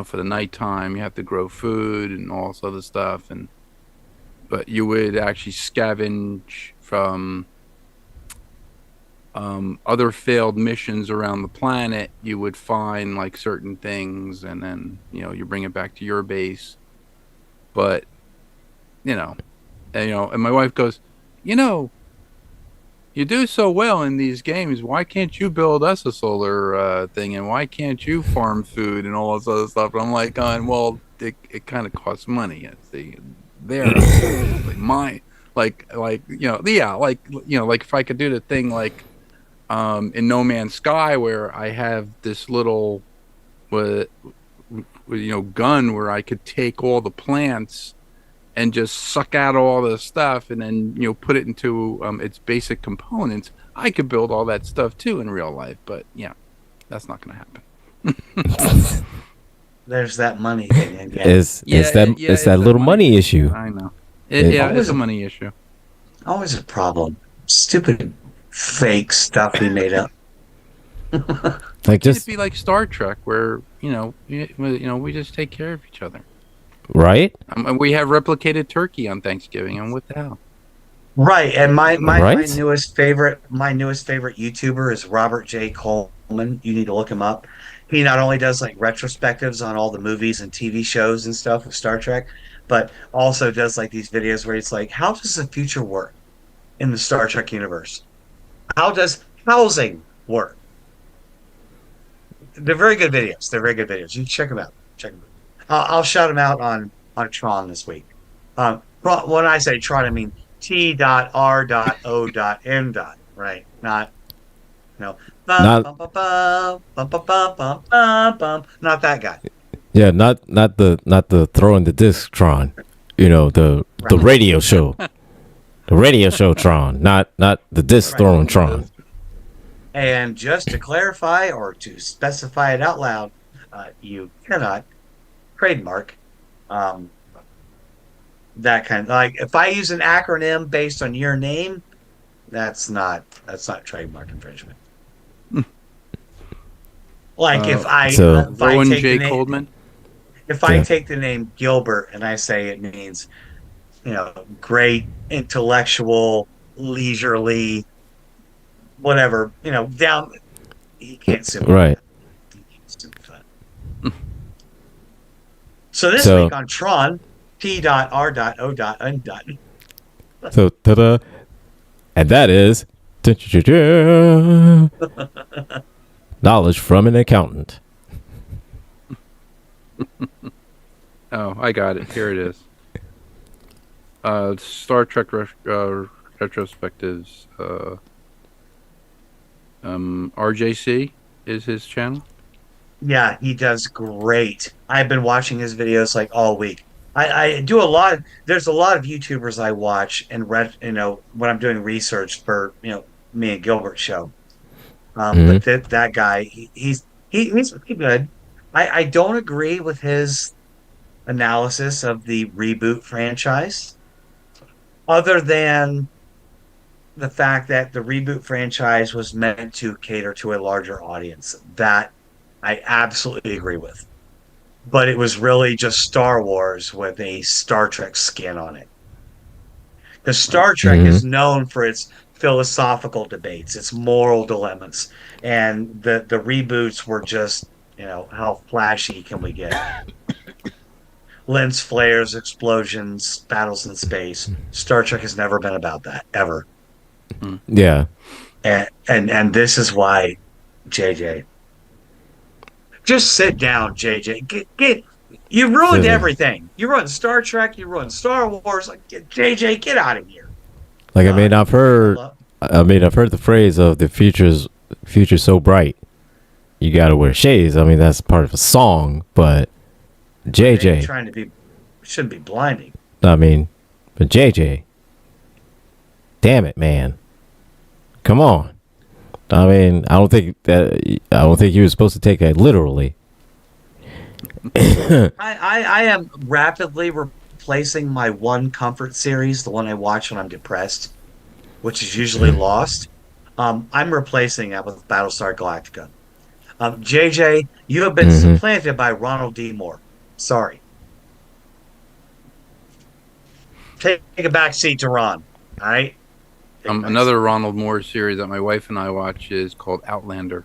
For the nighttime, you have to grow food and all this other stuff. But you would actually scavenge from other failed missions around the planet. You would find like certain things, and then you bring it back to your base. But and my wife goes, you know, you do so well in these games. Why can't you build us a solar thing? And why can't you farm food and all this other stuff? And I'm like, going, well, it kind of costs money. It's like mine, like if I could do the thing like in No Man's Sky where I have this little, gun where I could take all the plants and just suck out all the stuff and then put it into its basic components. I could build all that stuff too in real life, but yeah, that's not going to happen. There's that money thing again. It's that little money issue. I know. It's a money issue. Always a problem. Stupid fake stuff we made up. Like It'd be like Star Trek, where we just take care of each other, right? We have replicated turkey on Thanksgiving, and what the hell? Right, and my Right? newest favorite YouTuber is Robert J. Coleman. You need to look him up. He not only does like retrospectives on all the movies and TV shows and stuff of Star Trek, but also does like these videos where it's like, how does the future work in the Star Trek universe? How does housing work? They're very good videos. They're very good videos. You check them out. Check them out. I'll shout them out on Tron this week. When I say Tron, I mean T.R.O.N. Right? Not not that guy. Yeah, not the throwing the disc Tron. The radio show. The radio show Tron, not the disc throwing Tron. And just to clarify or to specify it out loud, you cannot trademark that kind of, like, if I use an acronym based on your name, that's not trademark infringement. Like if I Rowan take J. the name, Coleman. if I take the name Gilbert and I say it means, great, intellectual, leisurely, whatever, down, he can't sue me. Right. So this week on Tron, T.R.O.N. So ta-da, and that is knowledge from an accountant. Oh, I got it. Here it is. Star Trek retrospectives. RJC is his channel. Yeah, he does great. I've been watching his videos like all week. I do a lot. There's a lot of YouTubers I watch and read, when I'm doing research for, me and Gilbert's show. But that guy, he's pretty good. I don't agree with his analysis of the reboot franchise, other than the fact that the reboot franchise was meant to cater to a larger audience. That I absolutely agree with. But it was really just Star Wars with a Star Trek skin on it. Because Star Trek is known for its philosophical debates, its moral dilemmas. And the reboots were just, how flashy can we get? Lens flares, explosions, battles in space. Star Trek has never been about that, ever. Yeah. And this is why, JJ, just sit down, JJ. You ruined everything. You ruined Star Trek. You ruined Star Wars. Like, JJ, get out of here. Like, I've heard the phrase of the future's so bright, you gotta wear shades. I mean, that's part of a song, but JJ shouldn't be blinding. I mean, but JJ, damn it, man, come on. I mean, I don't think you were supposed to take that literally. I am rapidly replacing my one comfort series, the one I watch when I'm depressed, which is usually Lost. I'm replacing that with Battlestar Galactica. JJ, you have been supplanted by Ronald D. Moore. Sorry. Take a back seat to Ron. All right. Another Ronald Moore series that my wife and I watch is called Outlander.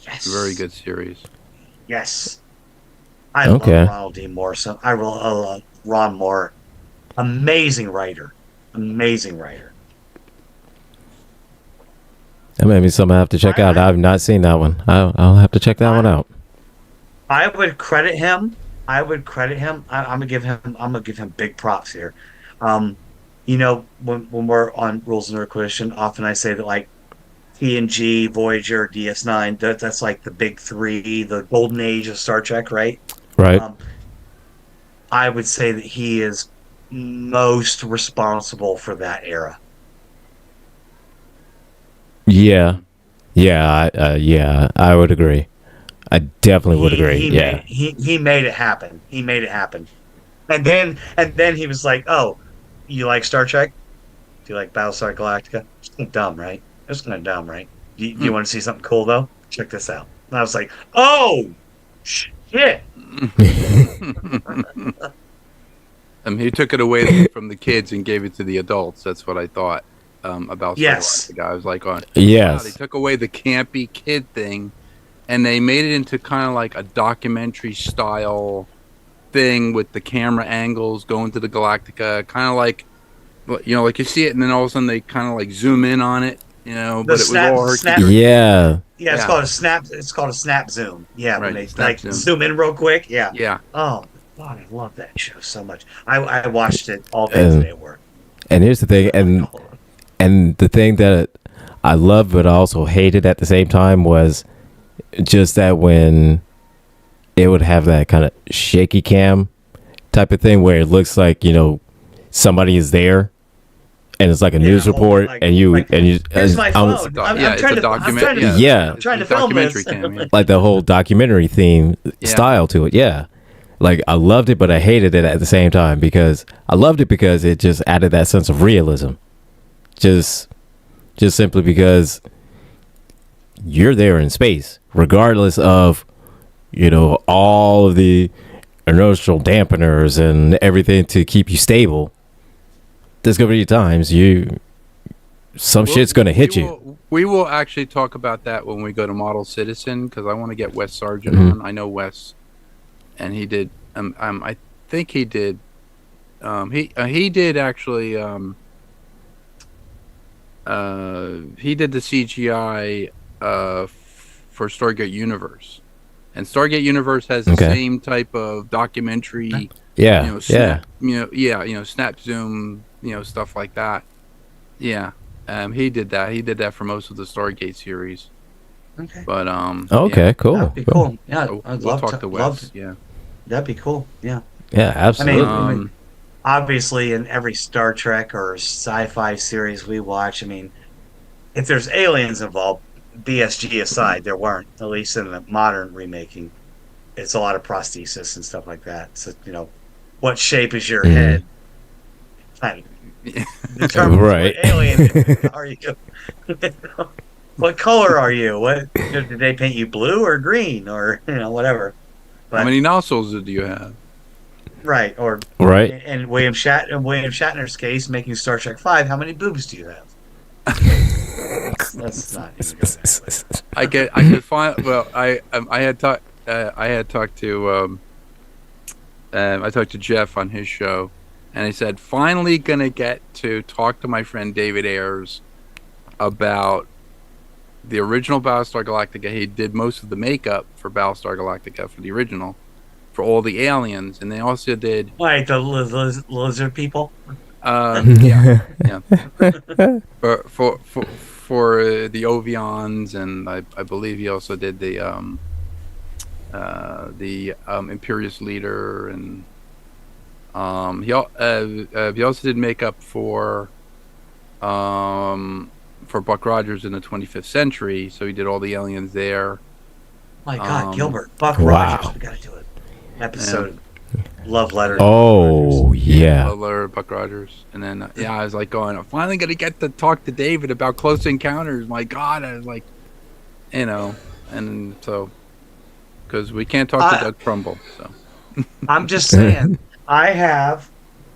Yes. Very good series. Yes. I love Ronald D. Moore. So I love Ron Moore. Amazing writer. Amazing writer. That may be something I have to check out. I've not seen that one. I'll have to check that one out. I would credit him. I'm gonna give him. I'm gonna give him big props here. You know, when we're on Rules of Nerdquisition, often I say that like TNG, Voyager, DS9. That's like the big three, the golden age of Star Trek, right? Right? Um, I would say that he is most responsible for that era. Yeah. Yeah, I would agree. I definitely would agree. Yeah. He made it happen. He made it happen. And then he was like, "Oh, you like Star Trek? Do you like Battlestar Galactica? It's kind of dumb, right? It's kind of dumb, right? Do you want to see something cool though? Check this out." And I was like, "Oh, shit!" He took it away from the kids and gave it to the adults. That's what I thought about Yes. the guy. I was like, "Oh, wow, Yes. they took away the campy kid thing, and they made it into kind of like a documentary style thing with the camera angles going to the Galactica, kind of like, you know, like you see it, and then all of a sudden they kind of like zoom in on it, you know, but it was all snap. Yeah. Yeah, it's Yeah. called a snap. It's called a snap zoom. Yeah, when Right, they snap like zoom. zoom in real quick. Yeah. Yeah. Oh God, I love that show so much. I watched it all day today at work. And here's the thing, and the thing that I loved but also hated at the same time was just that when it would have that kind of shaky cam type of thing where it looks like, you know, somebody is there and it's like a news report and you here's my phone. I'm it's trying a to document. Yeah. I'm trying to It's a film this. documentary cam, yeah. like the whole documentary theme style to it. Yeah. Like I loved it, but I hated it at the same time because I loved it because it just added that sense of realism. Just simply because you're there in space, regardless of, you know, all of the inertial dampeners and everything to keep you stable. There's gonna be times shit's gonna hit you. We will actually talk about that when we go to Model Citizen, because I want to get Wes Sargent Mm-hmm. on. I know Wes, and he did. I think he did. He did actually. He did the CGI for Stargate Universe, and Stargate Universe has the same type of documentary. Yeah, You know, snap, you know, snap zoom, you know, stuff like that. Yeah, he did that. He did that for most of the Stargate series. Okay. But okay, yeah. cool. That'd be cool. Yeah, So I'd we'll love talk to. to Wes. Yeah. That'd be cool. Yeah. Yeah, absolutely. I mean, obviously, in every Star Trek or sci-fi series we watch, I mean, if there's aliens involved, BSG aside, there weren't. At least in the modern remaking, it's a lot of prosthesis and stuff like that. So, you know, what shape is your head? Kind of determines Right. what alien are you. What color are you? What did they paint you, blue or green or, you know, whatever? How many nostrils do you have? Right, or Right. in William Shatner's case, making Star Trek V, how many boobs do you have? Let's not even go that way. I could find. Well, I had talked to I talked to Jeff on his show, and he said finally gonna get to talk to my friend David Ayers about the original Battlestar Galactica. He did most of the makeup for Battlestar Galactica for the original, for all the aliens, and they also did Like the lizard people. yeah for the Ovions, and I believe he also did the Imperious leader, and he also did makeup for Buck Rogers in the 25th Century, so he did all the aliens there. My God, Gilbert, Buck Wow. Rogers, we gotta do it. Episode, love letter. Oh yeah. Butler, Buck Rogers, and then I was like going, I'm finally gonna get to talk to David about Close Encounters. My God, I was like, you know, and so because we can't talk to Doug Trumbull, so I'm just saying, I have.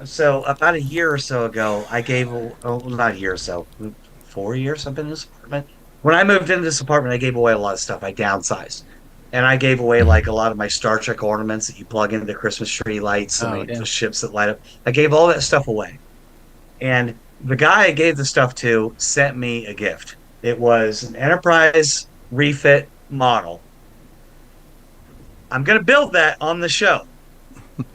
So about a year or so ago, I gave. Not a year or so, 4 years I've been in this apartment. When I moved into this apartment, I gave away a lot of stuff. I downsized. And I gave away like a lot of my Star Trek ornaments that you plug into the Christmas tree lights and the ships that light up. I gave all that stuff away. And the guy I gave the stuff to sent me a gift. It was an Enterprise refit model. I'm gonna build that on the show.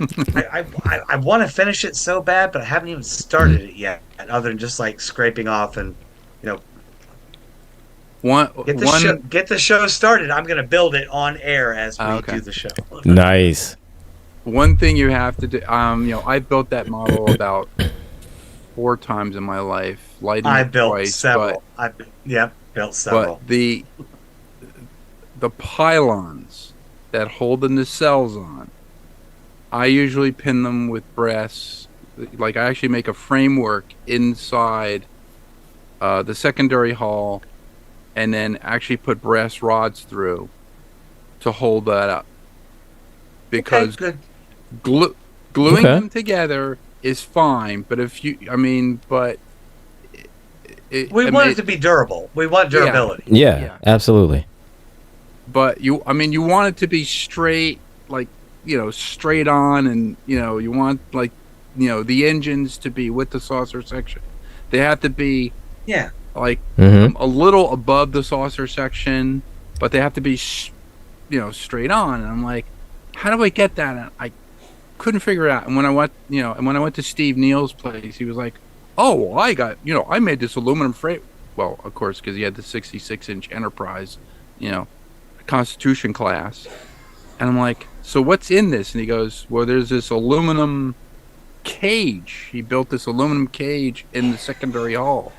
I want to finish it so bad, but I haven't even started it yet, other than just like scraping off and you know One one get the show started. I'm gonna build it on air as we okay. do the show. Nice. One thing you have to do, I built that model about 4 times in my life. Lighting I it built twice, several. Built several. but the pylons that hold the nacelles on, I usually pin them with brass. Like I actually make a framework inside the secondary hull, and then actually put brass rods through to hold that up. Because Okay, gluing Okay. them together is fine, but if you, but we want it to be durable. We want durability. Yeah, Yeah. absolutely. But you want it to be straight, like straight on, and you want the engines to be with the saucer section. They have to be Yeah. like Mm-hmm. a little above the saucer section, but they have to be straight on. And I'm like, how do I get that? And I couldn't figure it out. And when I went to Steve Neal's place, he was like, oh, well, I made this aluminum frame. Well, of course, because he had the 66-inch Enterprise, Constitution class. And I'm like, so what's in this? And he goes, well, there's this aluminum cage. He built this aluminum cage in the secondary hull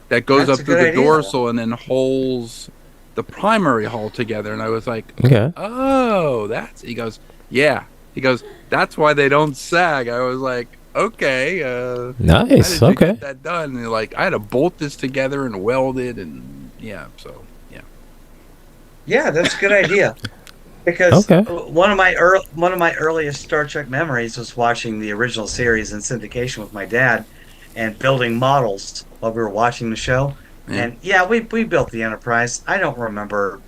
that goes That's up a through good the idea. dorsal and then holds the primary hull together. And I was like, Okay. oh, he goes, yeah. He goes, that's why they don't sag. I was like, okay. How Nice. did you Okay. get that done? And they're like, I had to bolt this together and weld it. And yeah, so, yeah. Yeah, that's a good idea. Because Okay. one of my earliest Star Trek memories was watching the original series in syndication with my dad and building models while we were watching the show. Yeah. And yeah, we built the Enterprise. I don't remember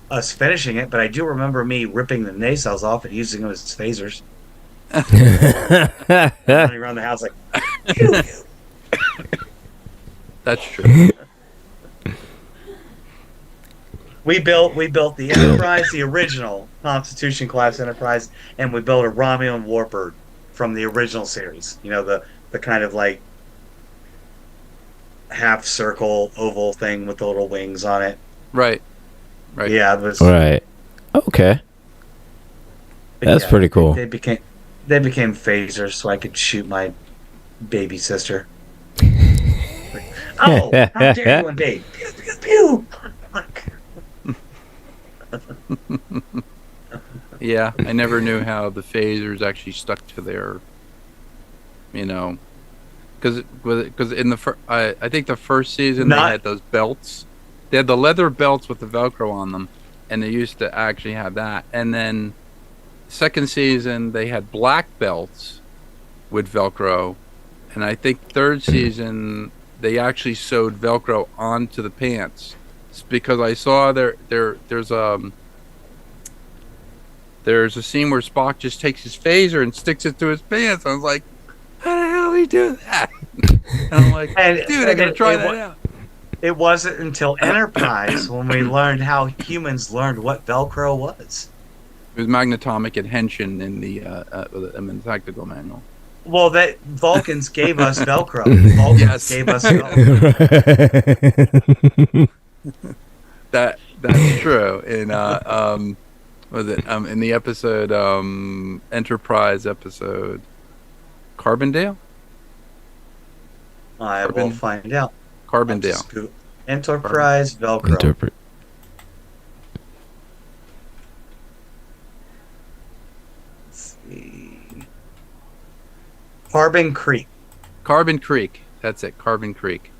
us finishing it, but I do remember me ripping the nacelles off and using them as phasers. Running around the house like, pew, pew. That's true. We built the Enterprise, the original Constitution class Enterprise, and we built a Romulan Warbird from the original series. The kind of like half circle oval thing with the little wings on it. Right. Yeah, it was. Right. Okay. That's pretty cool. They became phasers, so I could shoot my baby sister. Oh, how dare you invade? Pew, pew, pew. Yeah, I never knew how the phasers actually stuck to their, because in the I think the first season they had those belts. They had the leather belts with the Velcro on them, and they used to actually have that. And then second season they had black belts with Velcro, and I think third season they actually sewed Velcro onto the pants. It's because I saw there's a scene where Spock just takes his phaser and sticks it to his pants. I was like, how the hell do he do that? And I'm like, dude, I gotta try that out. It wasn't until Enterprise when we learned how humans learned what Velcro was. It was magnetomic adhesion in the tactical manual. Well, that Vulcans gave us Velcro. Vulcans Yes. gave us Velcro. That's true. In was it in the episode Enterprise episode Carbondale? I will find out. Carbondale. Enterprise Velcro. Interpret. Let's see. Carbon Creek. Carbon Creek. That's it. Carbon Creek.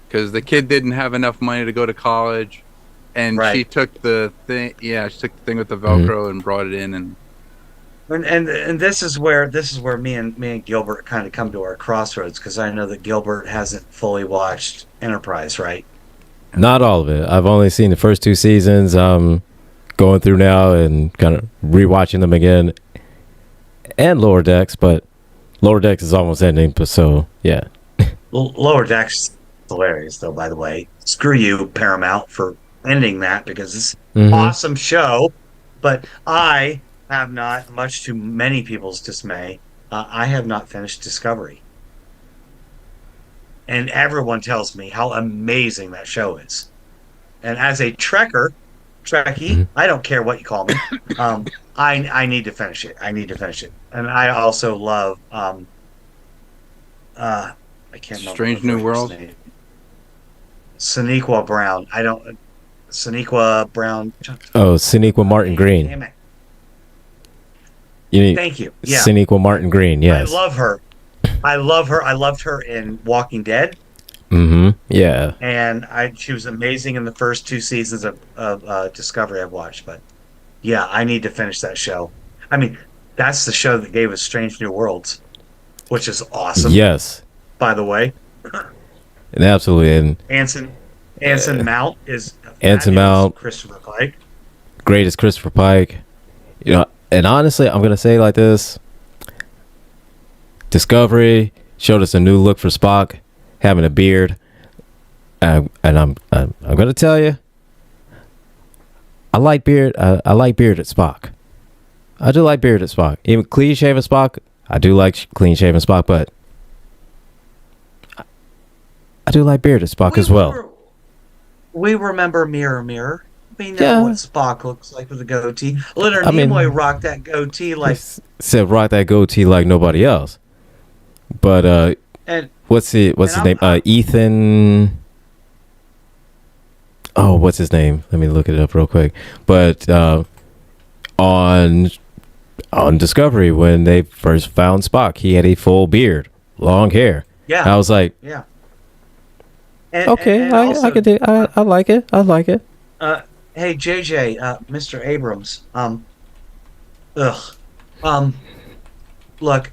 Because the kid didn't have enough money to go to college, and she took the thing. Yeah, she took the thing with the Velcro and brought it in, and this is where me and Gilbert kind of come to our crossroads, because I know that Gilbert hasn't fully watched Enterprise, right? Not all of it. I've only seen the first 2 seasons. Going through now and kind of rewatching them again, and Lower Decks, but Lower Decks is almost ending. So yeah. Lower Decks hilarious, though. By the way, screw you, Paramount, for ending that because it's Mm-hmm. awesome show. But I have not, much to many people's dismay, I have not finished Discovery, and everyone tells me how amazing that show is. And as a Trekkie, Mm-hmm. I don't care what you call me. I need to finish it. I need to finish it. And I also love uh I can't remember the Strange New first World. name. Sonequa Brown. I don't Sonequa Brown. Oh, Sonequa Martin Green. Damn it. You need Thank you. Yeah. Sonequa Martin Green. Yes. I love her. I love her. I loved her in Walking Dead, Mm-hmm. Yeah. and she was amazing in the first 2 seasons of Discovery I've watched. But yeah, I need to finish that show. I mean, that's the show that gave us Strange New Worlds, which is awesome. Yes. By the way, And absolutely. And Anson Mount is Anson that is Mount. Christopher Pike. Greatest Christopher Pike. You know, and honestly, I'm gonna say it like this: Discovery showed us a new look for Spock, having a beard, and I'm gonna tell you, I like beard. I like bearded Spock. I do like bearded Spock. Even clean shaven Spock, I do like clean shaven Spock, but I do like bearded Spock as well. We remember Mirror Mirror. We know Yeah. what Spock looks like with a goatee. Leonard I mean- Nimoy rocked that goatee like, Said rock that goatee like nobody else. But and what's his And name? Ethan. Oh, what's his name? Let me look it up real quick. But on Discovery, when they first found Spock, he had a full beard, long hair. yeah, I was like, yeah. okay, and I also, could do. I like it. I like it. hey JJ, Mr. Abrams, look,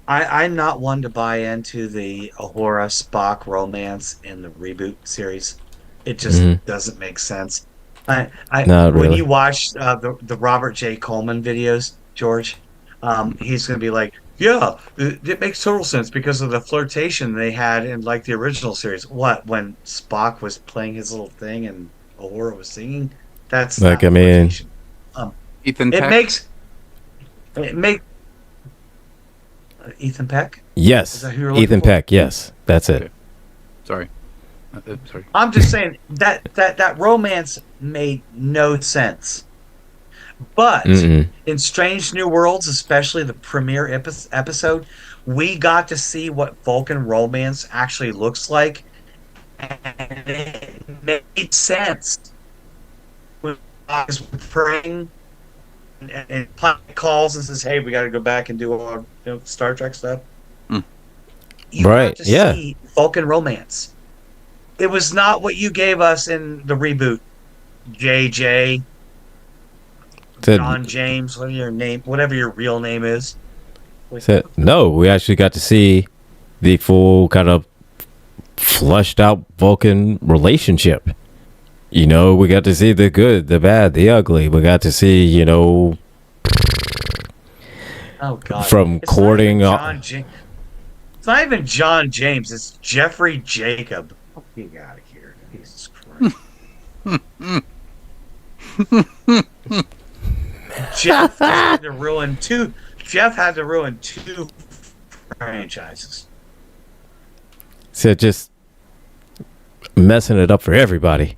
I'm not one to buy into the Ahura Spock romance in the reboot series. It just Mhm. doesn't make sense. Not When really. you watch the Robert J. Coleman videos, George, he's going to be like, yeah, it makes total sense because of the flirtation they had in like the original series. What, when Spock was playing his little thing and Ahura was singing? That's Like, not I mean- flirtation. Ethan It Peck. makes Ethan Peck. Yes, Is that who you're looking Ethan for? Peck. Yes, that's it. Sorry. Sorry. I'm just saying that romance made no sense. But Mm-mm. in Strange New Worlds, especially the premiere episode, we got to see what Vulcan romance actually looks like, and it made sense. When I was praying, and Planet calls and says, "Hey, we got to go back and do our Star Trek stuff." Hmm. You Right, got to yeah. see Vulcan romance. It was not what you gave us in the reboot, JJ. Said, John James, whatever your real name is. said no. We actually got to see the full kind of flushed out Vulcan relationship. You know, we got to see the good, the bad, the ugly. We got to see, you know, Oh God! from It's not courting. even it's not even John James. It's Jeffrey Jacob. Get out of here, Jesus Christ! Jeff had to ruin two. Jeff had to ruin two franchises. Said just messing it up for everybody.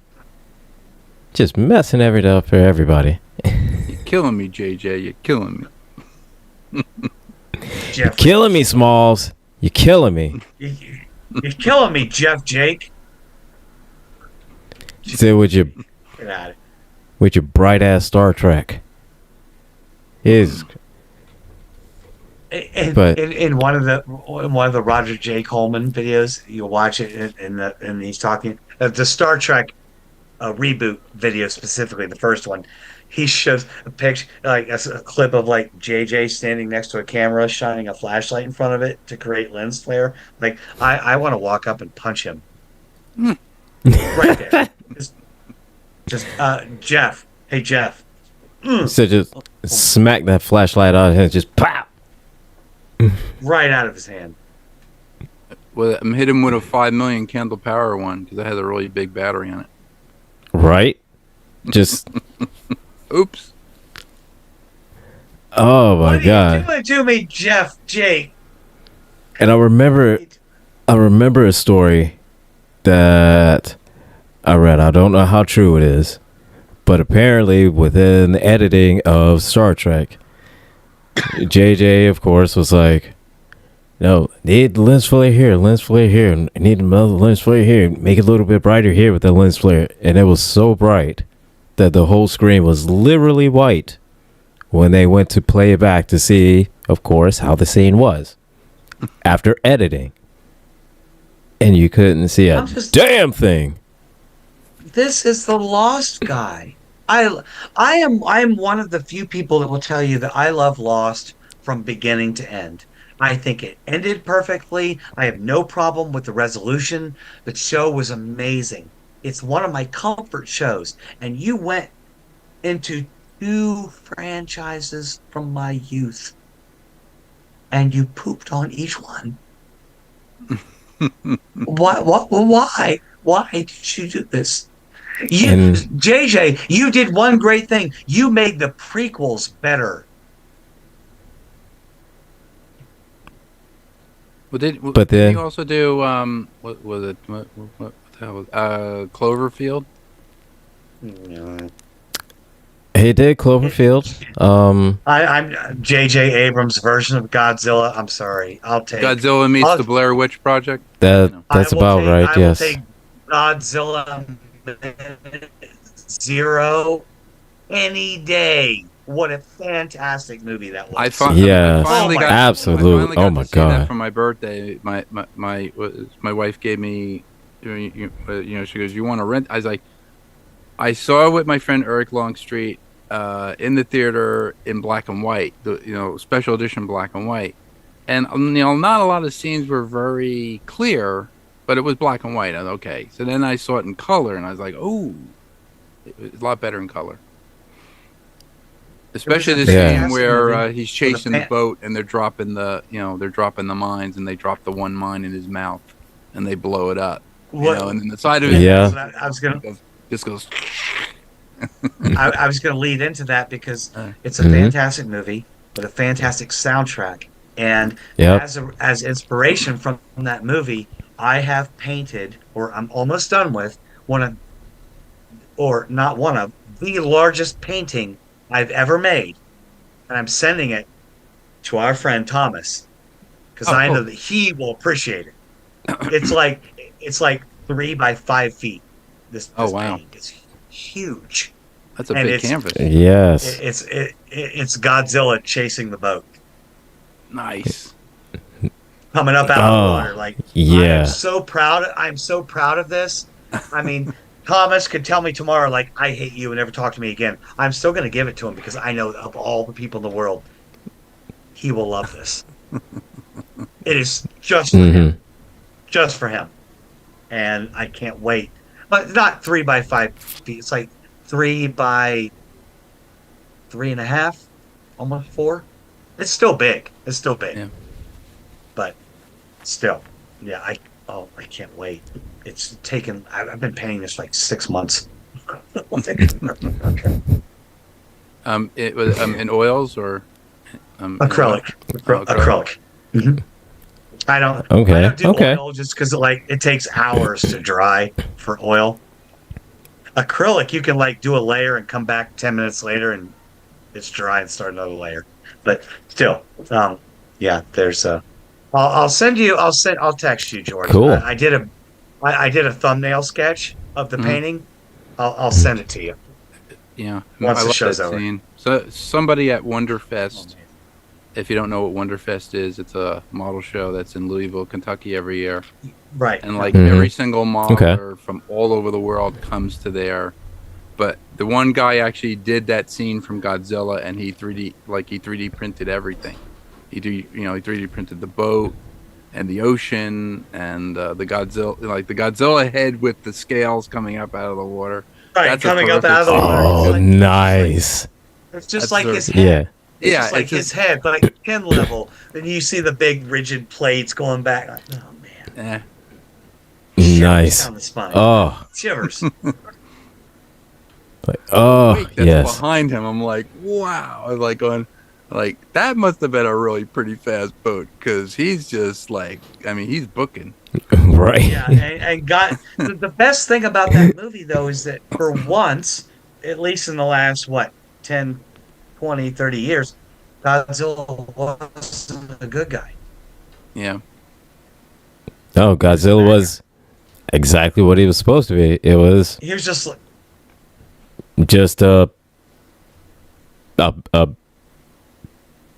Just messing everything up for everybody. You're killing me, JJ. You're killing me. Jeff, Killing me, Smalls. You're killing me. you're killing me, Jeff Jake. Said with your Get out of bright ass Star Trek. Is But- in one of the Roger J. Coleman videos, you'll watch it and he's talking the Star Trek reboot video, specifically the first one. He shows a picture, like a clip of like JJ standing next to a camera, shining a flashlight in front of it to create lens flare. Like I want to walk up and punch him right there. Just Jeff. Hey Jeff. so just smack that flashlight on and just pop. Right out of his hand. Well, I'm hitting with a 5 million candle power one because I had a really big battery on it. Right? Just Oops. oh my What are you god. doing to me, Jeff? Jake? And I remember a story that I read. I don't know how true it is, but apparently within editing of Star Trek, JJ of course was like, no, need the lens flare here, need another lens flare here, make it a little bit brighter here with the lens flare. And it was so bright that the whole screen was literally white when they went to play it back to see, of course, how the scene was after editing. And you couldn't see a damn thing. This is the Lost guy. I'm one of the few people that will tell you that I love Lost from beginning to end. I think it ended perfectly. I have no problem with the resolution. The show was amazing. It's one of my comfort shows. And you went into two franchises from my youth and you pooped on each one. Why did you do this? JJ, you did one great thing. You made the prequels better. Well, did then you also do what was it? What the hell was Cloverfield? He did Cloverfield. I'm JJ Abrams' version of Godzilla. I'm sorry. I'll take Godzilla meets the Blair Witch Project. That's about right. Yes. I will take Godzilla Zero any day. What a fantastic movie that was. I finally got absolute. Oh my god! For my birthday, my wife gave me, you know, she goes, "You want to rent?" I was like, I saw it with my friend Eric Longstreet in the theater in black and white, special edition black and white, and not a lot of scenes were very clear, but it was black and white. I was okay. So then I saw it in color, and I was like, oh, it's a lot better in color. Especially the scene where he's chasing the boat and they're dropping the mines, and they drop the one mine in his mouth and they blow it up. And then the side of it, just goes. I was going to lead into that because it's a fantastic movie with a fantastic soundtrack, and as inspiration from that movie, I have painted, or I'm almost done with the largest painting I've ever made, and I'm sending it to our friend Thomas because I know that he will appreciate it. It's like 3 by 5 feet. This painting is huge. That's a big canvas. Yes. It's Godzilla chasing the boat. Nice. Coming up out of the water, like I'm so proud of this. I mean, Thomas could tell me tomorrow, like, I hate you and never talk to me again. I'm still going to give it to him because I know of all the people in the world, he will love this. It is just for him. Just for him. And I can't wait. But not 3 by 5 feet. It's like 3 by 3.5, almost 4. It's still big. Yeah. But still, yeah. I can't wait. It's taken. I've been painting this like 6 months. It was in oils or acrylic. Acrylic. Mm-hmm. I don't do oil just because it takes hours to dry for oil. Acrylic, you can do a layer and come back 10 minutes later and it's dry and start another layer. But still, there's a. I'll text you, George. Cool. I did a thumbnail sketch of the painting. I'll send it to you. Yeah, once the show's over. Scene. So somebody at Wonderfest. If you don't know what Wonderfest is, it's a model show that's in Louisville, Kentucky every year. Right. And every single modeler from all over the world comes to there. But the one guy actually did that scene from Godzilla, and he 3D printed everything. He 3D printed the boat and the ocean and the Godzilla head with the scales coming up out of the water. Right, that's coming up out of the water. Oh, nice. It's just like his head. Yeah. It's just like his head, but like pin level. Then you see the big rigid plates going back. Like, oh man. Eh. Nice. Down the spine. Oh, Shivers. oh, Wait, that's yes. behind him. I'm like, wow. I was like going, like that must have been a really pretty fast boat because he's just like, I mean, he's booking. Right. Yeah, and God, the best thing about that movie though is that for once, at least in the last 10, 20, 30 years, Godzilla wasn't a good guy. Yeah. Oh, Godzilla was exactly what he was supposed to be. It was He was just like, just a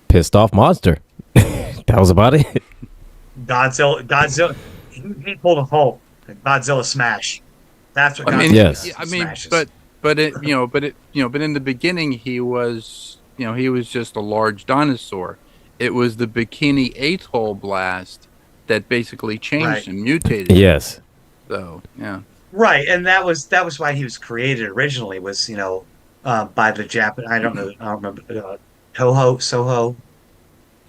pissed off monster. That was about it. Godzilla. He pulled a Hulk. Godzilla smash. That's what. I mean, Godzilla yes. yeah, I mean, smashes. but in the beginning he was just a large dinosaur. It was the Bikini Atoll blast that basically changed Right. him, mutated him. Yes. So yeah. Right, and that was why he was created originally. Was by the Japan. I don't remember. Soho.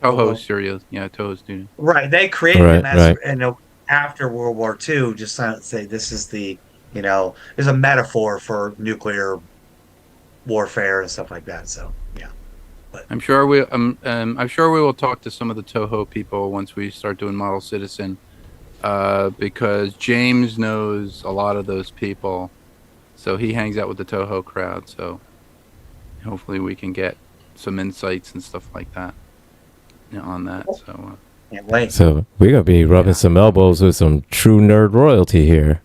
Toho Studios. Yeah, Toho Studios. Right, they created Right, him as right. after World War II. Just to say this is is a metaphor for nuclear warfare and stuff like that. So yeah, I'm sure we will talk to some of the Toho people once we start doing Model Citizen, because James knows a lot of those people, so he hangs out with the Toho crowd. So hopefully we can get some insights and stuff like that on that. So can't wait. So we're gonna be rubbing some elbows with some true nerd royalty here.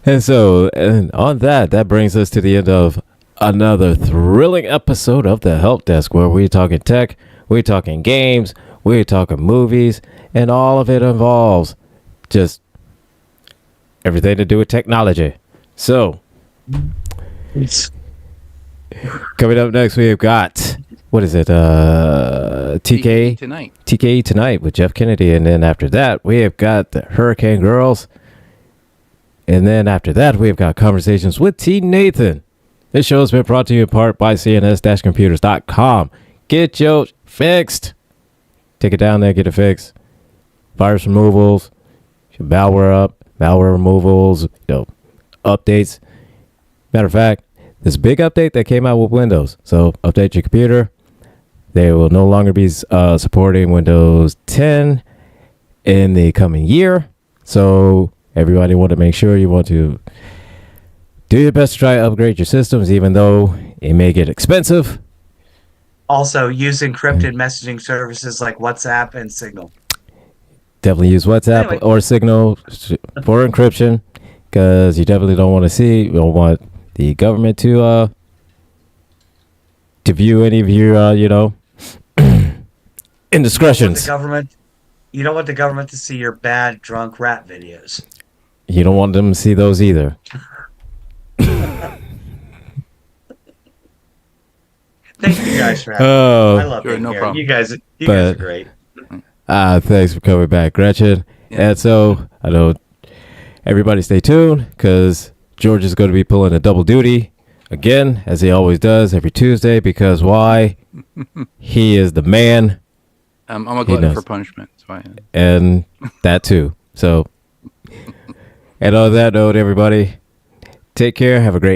And on that brings us to the end of another thrilling episode of the Help Desk, where we're talking tech, we're talking games, we're talking movies, and all of it involves just everything to do with technology. So coming up next, we've got, what is it? TK tonight. TKE Tonight with Jeff Kennedy. And then after that, we have got the Hurricane Girls. And then after that, we've got Conversations with T. Nathan. This show has been brought to you in part by CNS-computers.com. Get your fixed. Take it down there, get it fixed. Virus removals, malware removals, updates. Matter of fact, there's a big update that came out with Windows. So update your computer. They will no longer be supporting Windows 10 in the coming year. So everybody want to make sure you want to do your best to try to upgrade your systems, even though it may get expensive. Also, use encrypted messaging services like WhatsApp and Signal. Definitely use WhatsApp Anyway. or Signal for encryption, because you definitely don't want the government to view any of your indiscretions. You don't want the government to see your bad drunk rap videos. You don't want them to see those either. Thank you guys for having me. I love Sure, being no here. problem. You guys are great. Thanks for coming back, Gretchen. Yeah. And so I know everybody stay tuned, because George is going to be pulling a double duty again, as he always does every Tuesday, because why? He is the man, I'm a glutton for punishment. That's why. and that too. So, and on that note, everybody, take care. Have a great